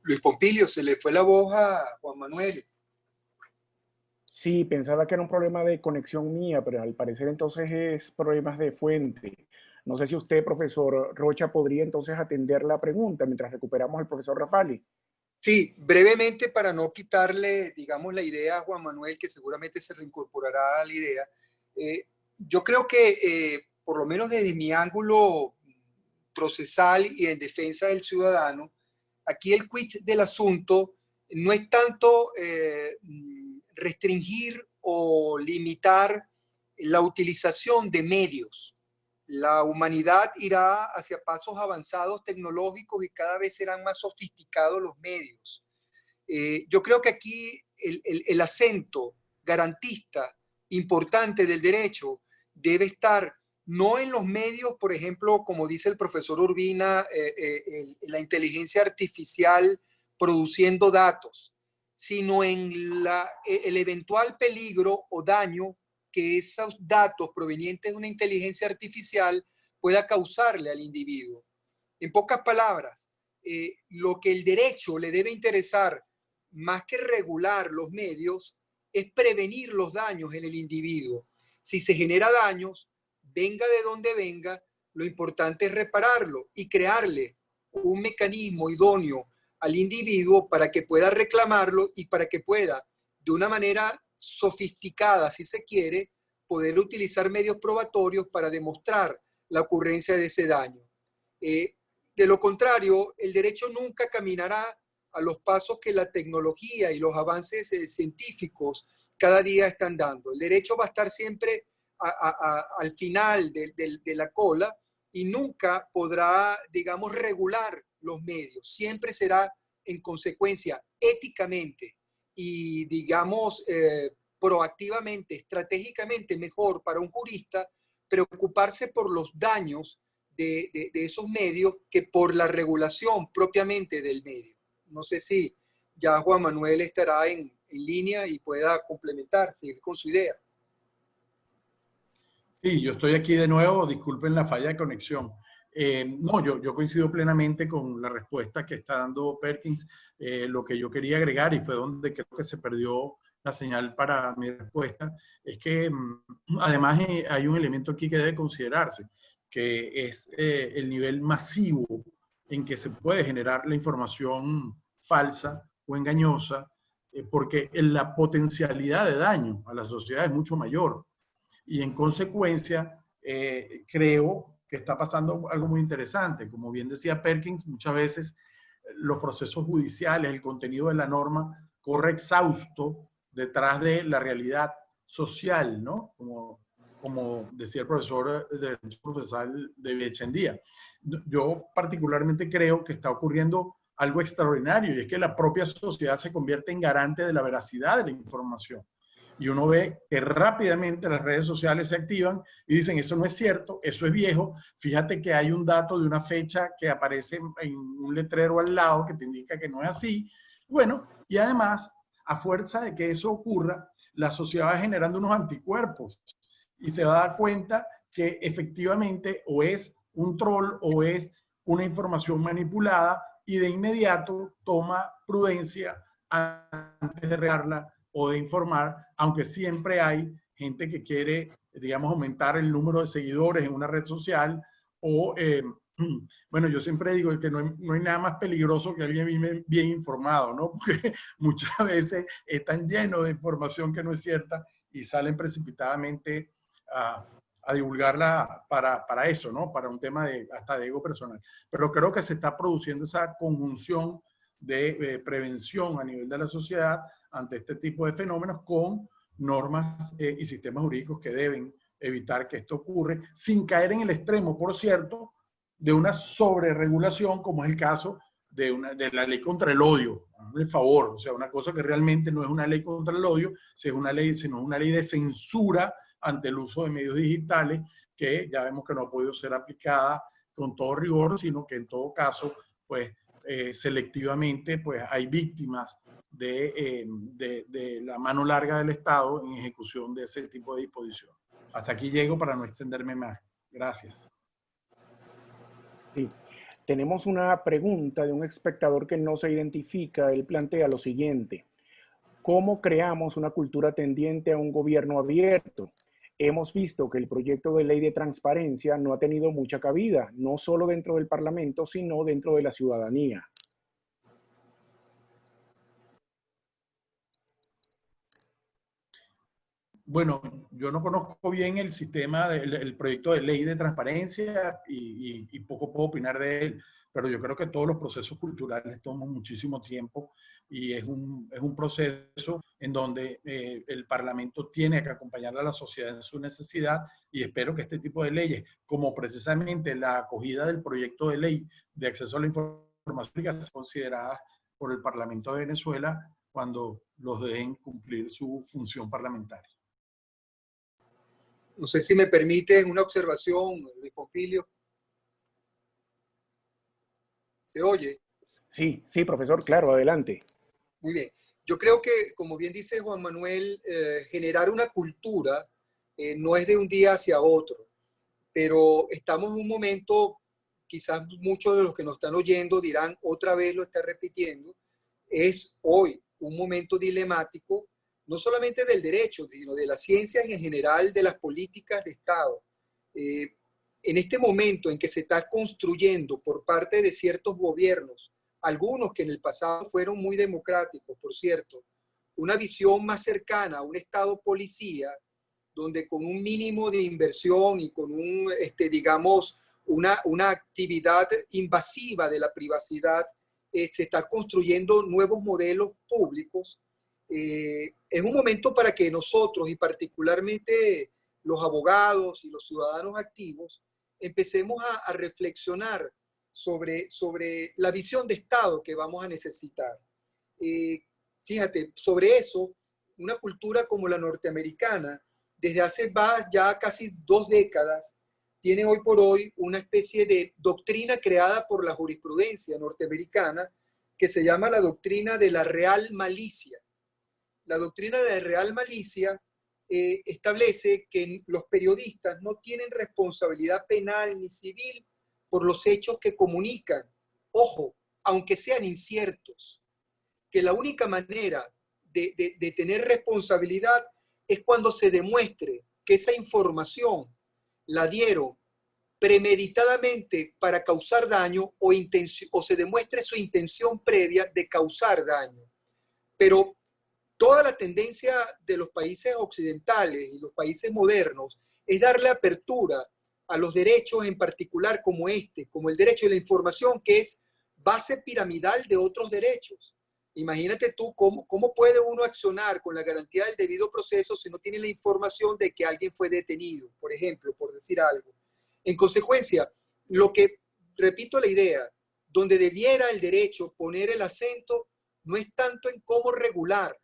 Luis Pompilio, se le fue la voz a Juan Manuel. Sí, pensaba que era un problema de conexión mía, pero al parecer entonces es problemas de fuente. No sé si usted, profesor Rocha, podría entonces atender la pregunta mientras recuperamos al profesor Rafali. Sí, brevemente para no quitarle, digamos, la idea a Juan Manuel, que seguramente se reincorporará a la idea. Yo creo que, por lo menos desde mi ángulo procesal y en defensa del ciudadano, aquí el quid del asunto no es tanto restringir o limitar la utilización de medios. La humanidad irá hacia pasos avanzados tecnológicos y cada vez serán más sofisticados los medios. Yo creo que aquí el acento garantista importante del derecho debe estar no en los medios, por ejemplo, como dice el profesor Urbina, la inteligencia artificial produciendo datos, sino en el eventual peligro o daño que esos datos provenientes de una inteligencia artificial pueda causarle al individuo. En pocas palabras, lo que el derecho le debe interesar más que regular los medios es prevenir los daños en el individuo. Si se genera daños, venga de donde venga, lo importante es repararlo y crearle un mecanismo idóneo al individuo para que pueda reclamarlo y para que pueda, de una manera sofisticada, si se quiere, poder utilizar medios probatorios para demostrar la ocurrencia de ese daño. De lo contrario, el derecho nunca caminará a los pasos que la tecnología y los avances científicos cada día están dando. El derecho va a estar siempre al final de la cola y nunca podrá, digamos, regular los medios. Siempre será, en consecuencia, éticamente y, digamos, proactivamente, estratégicamente mejor para un jurista preocuparse por los daños de esos medios que por la regulación propiamente del medio. No sé si ya Juan Manuel estará en línea y pueda complementar, seguir con su idea. Sí, yo estoy aquí de nuevo, disculpen la falla de conexión. No, yo coincido plenamente con la respuesta que está dando Perkins. Lo que yo quería agregar, y fue donde creo que se perdió la señal para mi respuesta, es que además hay un elemento aquí que debe considerarse, que es el nivel masivo en que se puede generar la información falsa o engañosa, porque la potencialidad de daño a la sociedad es mucho mayor. Y en consecuencia, creo que está pasando algo muy interesante. Como bien decía Perkins, muchas veces los procesos judiciales, el contenido de la norma, corre exhausto detrás de la realidad social, ¿no? Como decía el profesor de Derecho Procesal de Echendía. Yo particularmente creo que está ocurriendo algo extraordinario, y es que la propia sociedad se convierte en garante de la veracidad de la información. Y uno ve que rápidamente las redes sociales se activan y dicen, eso no es cierto, eso es viejo, fíjate que hay un dato de una fecha que aparece en un letrero al lado que te indica que no es así. Bueno, y además, a fuerza de que eso ocurra, la sociedad va generando unos anticuerpos y se va a dar cuenta que efectivamente o es un troll o es una información manipulada, y de inmediato toma prudencia antes de regarla o de informar, aunque siempre hay gente que quiere, digamos, aumentar el número de seguidores en una red social o, bueno, yo siempre digo que no hay nada más peligroso que alguien bien informado, ¿no? Porque muchas veces están llenos de información que no es cierta y salen precipitadamente a divulgarla para eso, ¿no? Para un tema hasta de ego personal. Pero creo que se está produciendo esa conjunción de prevención a nivel de la sociedad ante este tipo de fenómenos con normas y sistemas jurídicos que deben evitar que esto ocurra, sin caer en el extremo, por cierto, de una sobreregulación, como es el caso de la ley contra el odio, hazme el favor, o sea, una cosa que realmente no es una ley contra el odio, sino una ley de censura ante el uso de medios digitales, que ya vemos que no ha podido ser aplicada con todo rigor, sino que en todo caso, pues selectivamente, pues hay víctimas de la mano larga del Estado en ejecución de ese tipo de disposición. Hasta aquí llego para no extenderme más. Gracias. Sí. Tenemos una pregunta de un espectador que no se identifica. Él plantea lo siguiente: ¿cómo creamos una cultura tendiente a un gobierno abierto? Hemos visto que el proyecto de ley de transparencia no ha tenido mucha cabida, no solo dentro del Parlamento, sino dentro de la ciudadanía. Bueno, yo no conozco bien el sistema, el proyecto de ley de transparencia y poco puedo opinar de él, pero yo creo que todos los procesos culturales toman muchísimo tiempo y es un proceso en donde el Parlamento tiene que acompañar a la sociedad en su necesidad, y espero que este tipo de leyes, como precisamente la acogida del proyecto de ley de acceso a la información pública, sea considerada por el Parlamento de Venezuela cuando los dejen cumplir su función parlamentaria. No sé si me permite una observación, Luis Pompilio. ¿Se oye? Sí, sí, profesor, claro, adelante. Muy bien. Yo creo que, como bien dice Juan Manuel, generar una cultura no es de un día hacia otro, pero estamos en un momento, quizás muchos de los que nos están oyendo dirán, otra vez lo está repitiendo, es hoy un momento dilemático, no solamente del derecho, sino de las ciencias y en general de las políticas de Estado. En este momento en que se está construyendo por parte de ciertos gobiernos, algunos que en el pasado fueron muy democráticos, por cierto, una visión más cercana a un Estado policía, donde con un mínimo de inversión y con digamos, una actividad invasiva de la privacidad, se está construyendo nuevos modelos públicos. Es un momento para que nosotros, y particularmente los abogados y los ciudadanos activos, empecemos a reflexionar sobre la visión de Estado que vamos a necesitar. Fíjate, sobre eso, una cultura como la norteamericana, desde hace ya casi 2 décadas, tiene hoy por hoy una especie de doctrina creada por la jurisprudencia norteamericana que se llama la doctrina de la real malicia. La doctrina de la real malicia establece que los periodistas no tienen responsabilidad penal ni civil por los hechos que comunican. Ojo, aunque sean inciertos, que la única manera de tener responsabilidad es cuando se demuestre que esa información la dieron premeditadamente para causar daño o se demuestre su intención previa de causar daño. Pero toda la tendencia de los países occidentales y los países modernos es darle apertura a los derechos en particular como como el derecho a la información, que es base piramidal de otros derechos. Imagínate tú cómo puede uno accionar con la garantía del debido proceso si no tiene la información de que alguien fue detenido, por ejemplo, por decir algo. En consecuencia, repito la idea, donde debiera el derecho poner el acento no es tanto en cómo regular,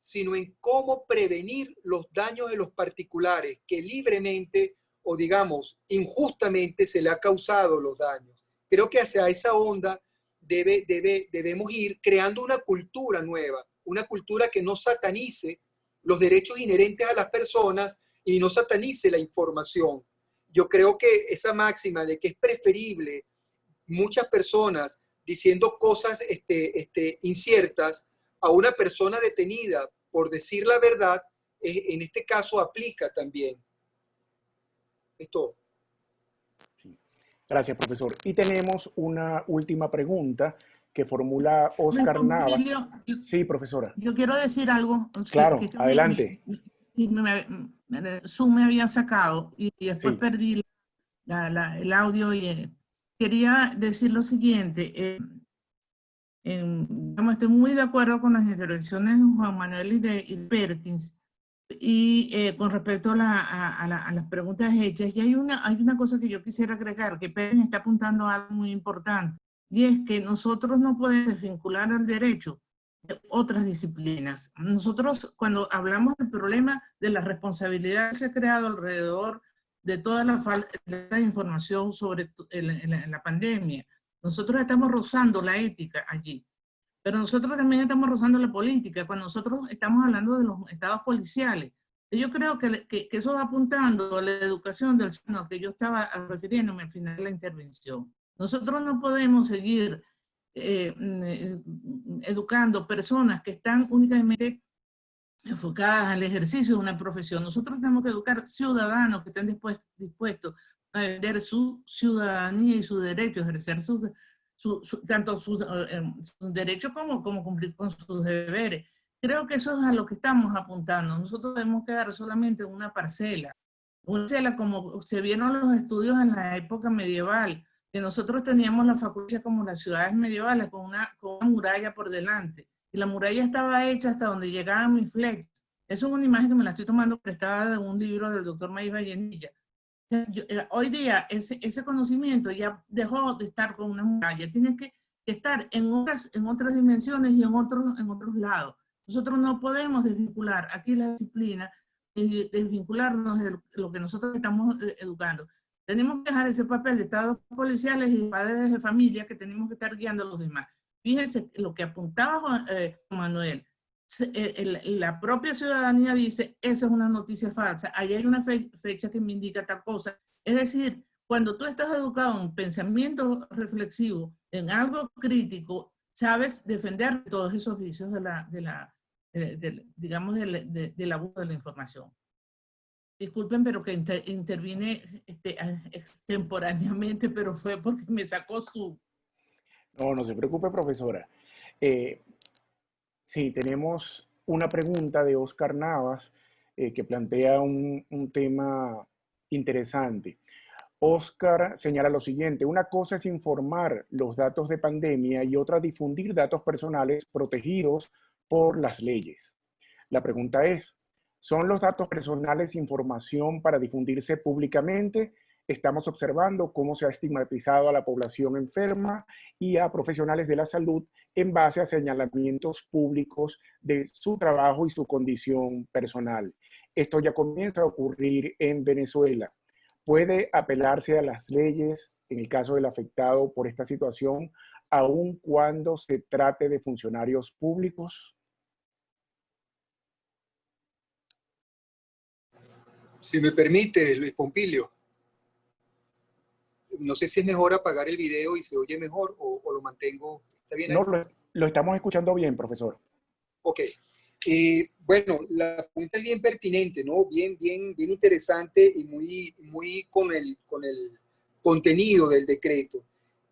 sino en cómo prevenir los daños de los particulares que libremente o digamos injustamente se le ha causado los daños. Creo que hacia esa onda debemos ir creando una cultura nueva, una cultura que no satanice los derechos inherentes a las personas y no satanice la información. Yo creo que esa máxima de que es preferible muchas personas diciendo cosas inciertas a una persona detenida por decir la verdad, en este caso aplica también. Es todo. Sí. Gracias, profesor. Y tenemos una última pregunta que formula Oscar Nava. Sí, profesora. Yo quiero decir algo. Claro, adelante. Zoom me había sacado y después Sí. perdí el audio y quería decir lo siguiente. Estoy muy de acuerdo con las intervenciones de Juan Manuel y de Perkins y con respecto a las preguntas hechas. Y hay una cosa que yo quisiera agregar, que Perkins está apuntando a algo muy importante, y es que nosotros no podemos desvincular al derecho de otras disciplinas. Nosotros, cuando hablamos del problema de la responsabilidad que se ha creado alrededor de toda la falta de información sobre la pandemia, nosotros estamos rozando la ética allí, pero nosotros también estamos rozando la política cuando nosotros estamos hablando de los estados policiales. Yo creo que eso va apuntando a la educación del que yo estaba refiriéndome al final de la intervención. Nosotros no podemos seguir educando personas que están únicamente enfocadas al ejercicio de una profesión. Nosotros tenemos que educar ciudadanos que estén dispuestos a defender su ciudadanía y su derecho, a ejercer tanto sus derechos como cumplir con sus deberes. Creo que eso es a lo que estamos apuntando. Nosotros debemos quedar solamente en una parcela como se vieron los estudios en la época medieval, que nosotros teníamos la facultad como las ciudades medievales con una muralla por delante. Y la muralla estaba hecha hasta donde llegaban mis fleches. Eso es una imagen que me la estoy tomando prestada de un libro del doctor Maíz Vallenilla. Hoy día ese conocimiento ya dejó de estar con una muralla, tiene que estar en otras dimensiones y en otros lados. Nosotros no podemos desvincular aquí la disciplina y desvincularnos de lo que nosotros estamos educando. Tenemos que dejar ese papel de estados policiales y de padres de familia que tenemos que estar guiando a los demás. Fíjense lo que apuntaba Juan Manuel. La propia ciudadanía dice, esa es una noticia falsa, ahí hay una fecha que me indica tal cosa. Es decir, cuando tú estás educado en pensamiento reflexivo, en algo crítico, sabes defender todos esos vicios del abuso de la información. Disculpen, pero que intervine extemporáneamente, pero fue porque me sacó su... No, no se preocupe, profesora. Sí, tenemos una pregunta de Oscar Navas que plantea un tema interesante. Oscar señala lo siguiente: una cosa es informar los datos de pandemia y otra difundir datos personales protegidos por las leyes. La pregunta es, ¿son los datos personales información para difundirse públicamente? Estamos observando cómo se ha estigmatizado a la población enferma y a profesionales de la salud en base a señalamientos públicos de su trabajo y su condición personal. Esto ya comienza a ocurrir en Venezuela. ¿Puede apelarse a las leyes en el caso del afectado por esta situación, aun cuando se trate de funcionarios públicos? Si me permite, Luis Pompilio. No sé si es mejor apagar el video y se oye mejor o lo mantengo. ¿Está bien ahí? No, lo estamos escuchando bien, profesor. Ok. Bueno, la pregunta es bien pertinente, ¿no? Bien interesante y muy con el contenido del decreto.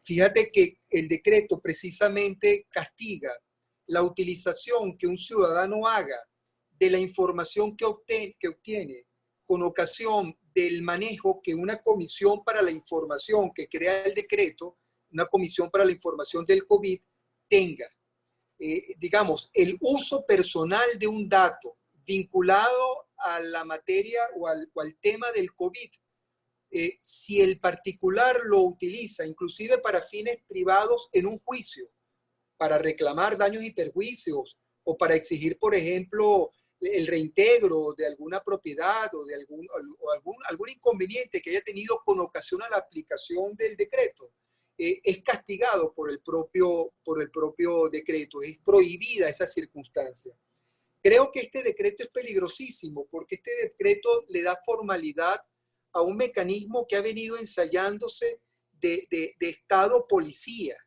Fíjate que el decreto precisamente castiga la utilización que un ciudadano haga de la información que obtiene con ocasión del manejo que una comisión para la información que crea el decreto, una comisión para la información del COVID, tenga. Digamos, el uso personal de un dato vinculado a la materia o al tema del COVID, si el particular lo utiliza inclusive para fines privados en un juicio, para reclamar daños y perjuicios o para exigir, por ejemplo, el reintegro de alguna propiedad o de algún inconveniente que haya tenido con ocasión a la aplicación del decreto, es castigado por el propio decreto, es prohibida esa circunstancia. Creo que este decreto es peligrosísimo porque este decreto le da formalidad a un mecanismo que ha venido ensayándose de Estado-policía.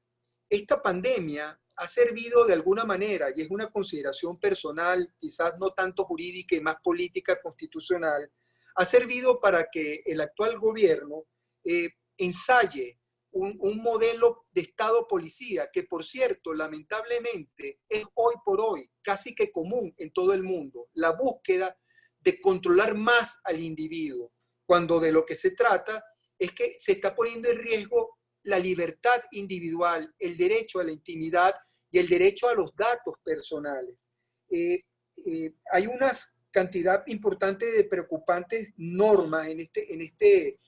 Esta pandemia ha servido de alguna manera, y es una consideración personal, quizás no tanto jurídica y más política constitucional, ha servido para que el actual gobierno ensaye un modelo de Estado-policía que, por cierto, lamentablemente es hoy por hoy casi que común en todo el mundo, la búsqueda de controlar más al individuo, cuando de lo que se trata es que se está poniendo en riesgo la libertad individual, el derecho a la intimidad y el derecho a los datos personales. Hay una cantidad importante de preocupantes normas en este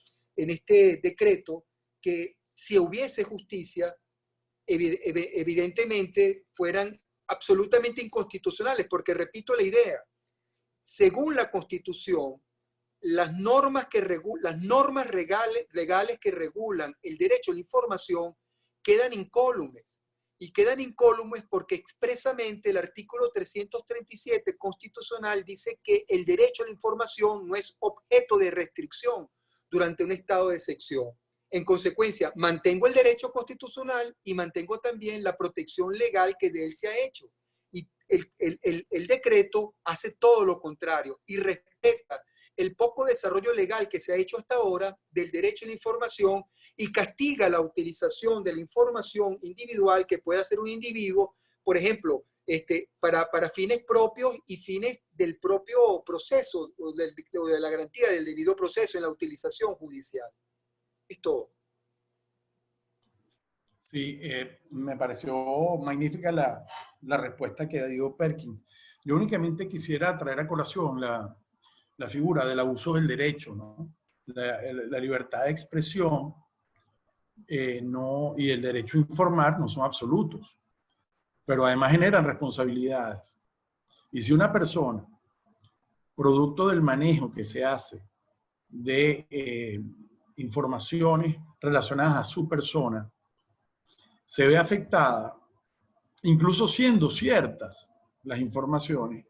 decreto que, si hubiese justicia, evidentemente fueran absolutamente inconstitucionales, porque repito la idea, según la Constitución, las normas legales que regulan el derecho a la información quedan incólumes. Y quedan incólumes porque expresamente el artículo 337 constitucional dice que el derecho a la información no es objeto de restricción durante un estado de excepción. En consecuencia, mantengo el derecho constitucional y mantengo también la protección legal que de él se ha hecho. Y el decreto hace todo lo contrario y respeta el poco desarrollo legal que se ha hecho hasta ahora del derecho a la información y castiga la utilización de la información individual que puede hacer un individuo, por ejemplo, para fines propios y fines del propio proceso o de la garantía del debido proceso en la utilización judicial. Es todo. Sí, me pareció magnífica la respuesta que dio Perkins. Yo únicamente quisiera traer a colación la figura del abuso del derecho, ¿no? La libertad de expresión y el derecho a informar no son absolutos, pero además generan responsabilidades. Y si una persona, producto del manejo que se hace de informaciones relacionadas a su persona, se ve afectada, incluso siendo ciertas las informaciones,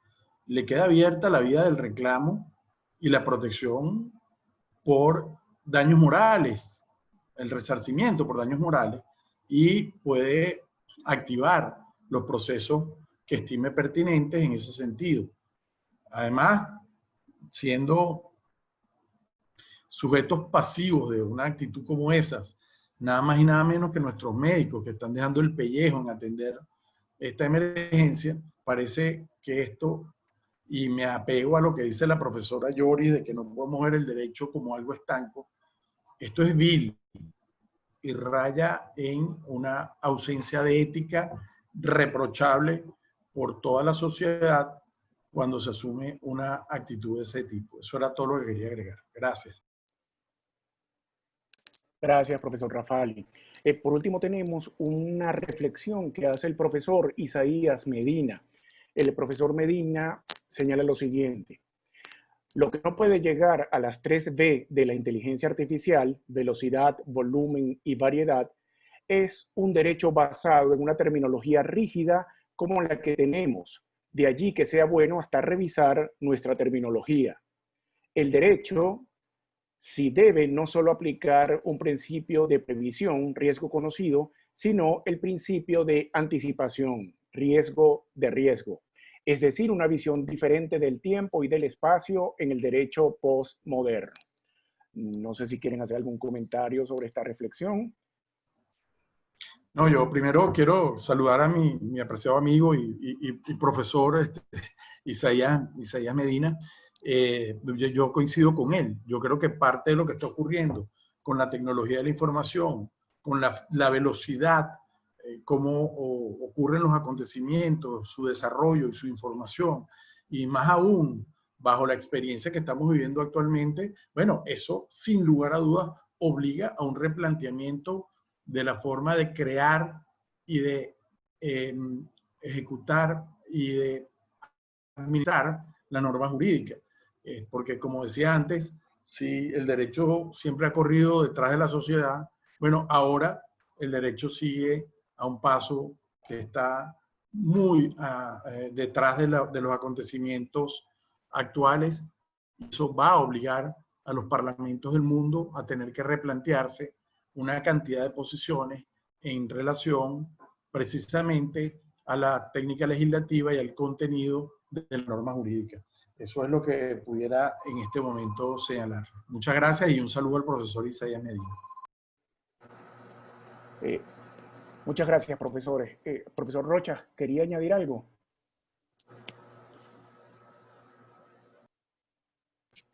le queda abierta la vía del reclamo y la protección por daños morales, el resarcimiento por daños morales, y puede activar los procesos que estime pertinentes en ese sentido. Además, siendo sujetos pasivos de una actitud como esas, nada más y nada menos que nuestros médicos que están dejando el pellejo en atender esta emergencia, parece que esto, y me apego a lo que dice la profesora Yoris de que no podemos ver el derecho como algo estanco, esto es vil y raya en una ausencia de ética reprochable por toda la sociedad cuando se asume una actitud de ese tipo. Eso era todo lo que quería agregar. Gracias. Gracias, profesor Rafali. Por último, tenemos una reflexión que hace el profesor Isaías Medina. El profesor Medina señala lo siguiente: lo que no puede llegar a las 3V de la inteligencia artificial, velocidad, volumen y variedad, es un derecho basado en una terminología rígida como la que tenemos. De allí que sea bueno hasta revisar nuestra terminología. El derecho si debe no solo aplicar un principio de previsión, riesgo conocido, sino el principio de anticipación, riesgo de riesgo. Es decir, una visión diferente del tiempo y del espacio en el derecho postmoderno. No sé si quieren hacer algún comentario sobre esta reflexión. No, yo primero quiero saludar a mi apreciado amigo y profesor Isaías Medina. Yo coincido con él. Yo creo que parte de lo que está ocurriendo con la tecnología de la información, con la velocidad, cómo ocurren los acontecimientos, su desarrollo y su información, y más aún bajo la experiencia que estamos viviendo actualmente, bueno, eso sin lugar a dudas obliga a un replanteamiento de la forma de crear y de ejecutar y de administrar la norma jurídica. Porque como decía antes, si el derecho siempre ha corrido detrás de la sociedad, bueno, ahora el derecho sigue a un paso que está muy detrás de los acontecimientos actuales. Y eso va a obligar a los parlamentos del mundo a tener que replantearse una cantidad de posiciones en relación precisamente a la técnica legislativa y al contenido de la norma jurídica. Eso es lo que pudiera en este momento señalar. Muchas gracias y un saludo al profesor Isaías Medina. Muchas gracias, profesores. Profesor Rocha, ¿quería añadir algo?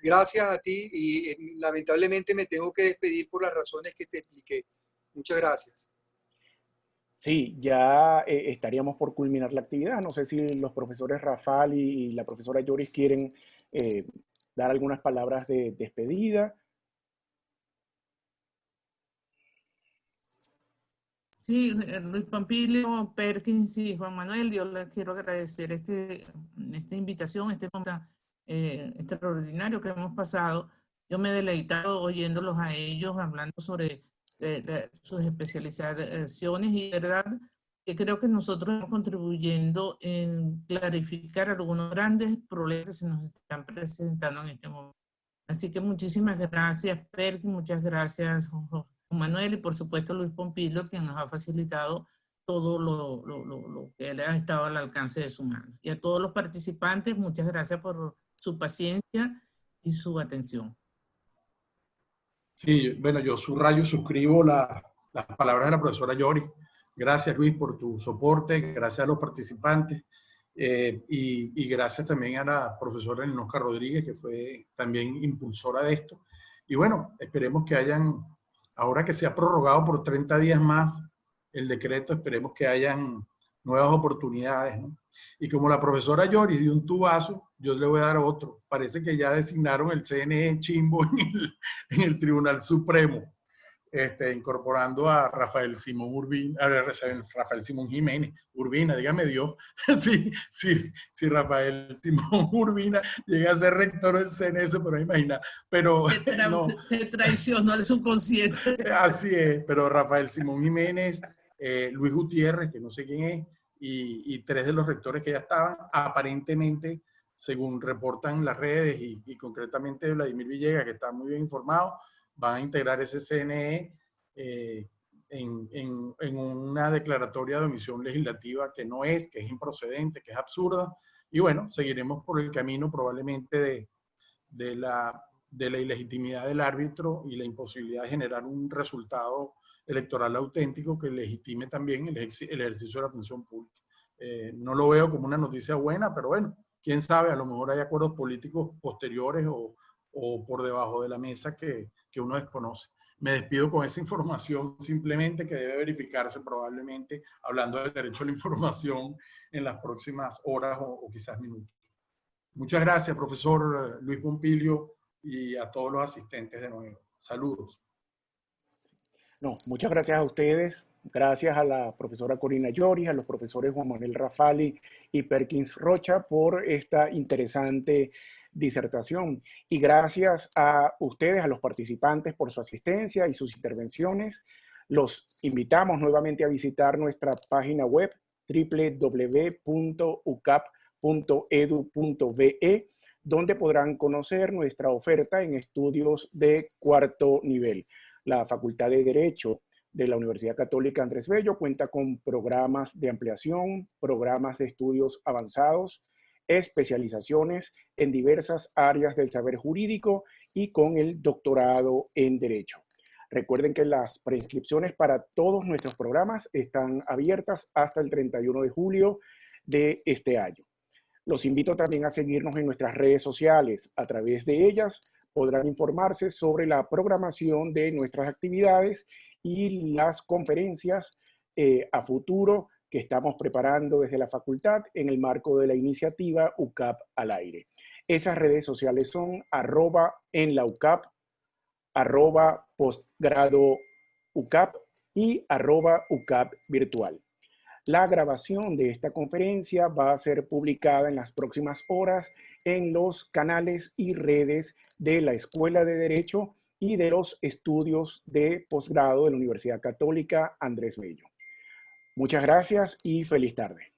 Gracias a ti y lamentablemente me tengo que despedir por las razones que te expliqué. Muchas gracias. Sí, ya estaríamos por culminar la actividad. No sé si los profesores Rafal y la profesora Yoris quieren dar algunas palabras de despedida. Sí, Luis Pompilio, Perkins y Juan Manuel, yo les quiero agradecer esta invitación, este momento extraordinario que hemos pasado. Yo me he deleitado oyéndolos a ellos, hablando sobre sus especializaciones, y de verdad que creo que nosotros estamos contribuyendo en clarificar algunos grandes problemas que se nos están presentando en este momento. Así que muchísimas gracias, Perkins, muchas gracias, Manuel y por supuesto Luis Pompilio, quien nos ha facilitado todo lo que él ha estado al alcance de su mano. Y a todos los participantes, muchas gracias por su paciencia y su atención. Sí, bueno, yo subrayo y suscribo las palabras de la profesora Yori. Gracias, Luis, por tu soporte, gracias a los participantes y gracias también a la profesora Enosca Rodríguez, que fue también impulsora de esto. Y bueno, esperemos que hayan, ahora que se ha prorrogado por 30 días más el decreto, esperemos que hayan nuevas oportunidades, ¿no? Y como la profesora Yori dio un tubazo, yo le voy a dar otro. Parece que ya designaron el CNE chimbo en el Tribunal Supremo, incorporando a Rafael Simón Urbina, a Rafael Simón Jiménez, Urbina, dígame Dios, si Rafael Simón Urbina llega a ser rector del CNS, pero imagina, pero no. Te traicionó el subconsciente. Así es, pero Rafael Simón Jiménez, Luis Gutiérrez, que no sé quién es, y 3 de los rectores que ya estaban, aparentemente, según reportan las redes y concretamente Vladimir Villegas, que está muy bien informado, van a integrar ese CNE en una declaratoria de omisión legislativa que no es, que es improcedente, que es absurda. Y bueno, seguiremos por el camino probablemente de la ilegitimidad del árbitro y la imposibilidad de generar un resultado electoral auténtico que legitime también el ejercicio de la función pública. No lo veo como una noticia buena, pero bueno, quién sabe, a lo mejor hay acuerdos políticos posteriores o por debajo de la mesa que uno desconoce. Me despido con esa información simplemente que debe verificarse probablemente, hablando del derecho a la información en las próximas horas o quizás minutos. Muchas gracias, profesor Luis Pompilio, y a todos los asistentes de nuevo. Saludos. No, muchas gracias a ustedes. Gracias a la profesora Corina Lloris, a los profesores Juan Manuel Rafali y Perkins Rocha por esta interesante disertación. Y gracias a ustedes, a los participantes, por su asistencia y sus intervenciones. Los invitamos nuevamente a visitar nuestra página web www.ucap.edu.be, donde podrán conocer nuestra oferta en estudios de cuarto nivel. La Facultad de Derecho de la Universidad Católica Andrés Bello cuenta con programas de ampliación, programas de estudios avanzados, especializaciones en diversas áreas del saber jurídico y con el doctorado en Derecho. Recuerden que las preinscripciones para todos nuestros programas están abiertas hasta el 31 de julio de este año. Los invito también a seguirnos en nuestras redes sociales. A través de ellas podrán informarse sobre la programación de nuestras actividades y las conferencias a futuro que estamos preparando desde la facultad en el marco de la iniciativa UCAP al aire. Esas redes sociales son @enlaucap, @postgradoucap y @UCAP virtual. La grabación de esta conferencia va a ser publicada en las próximas horas en los canales y redes de la Escuela de Derecho y de los estudios de posgrado de la Universidad Católica Andrés Bello. Muchas gracias y feliz tarde.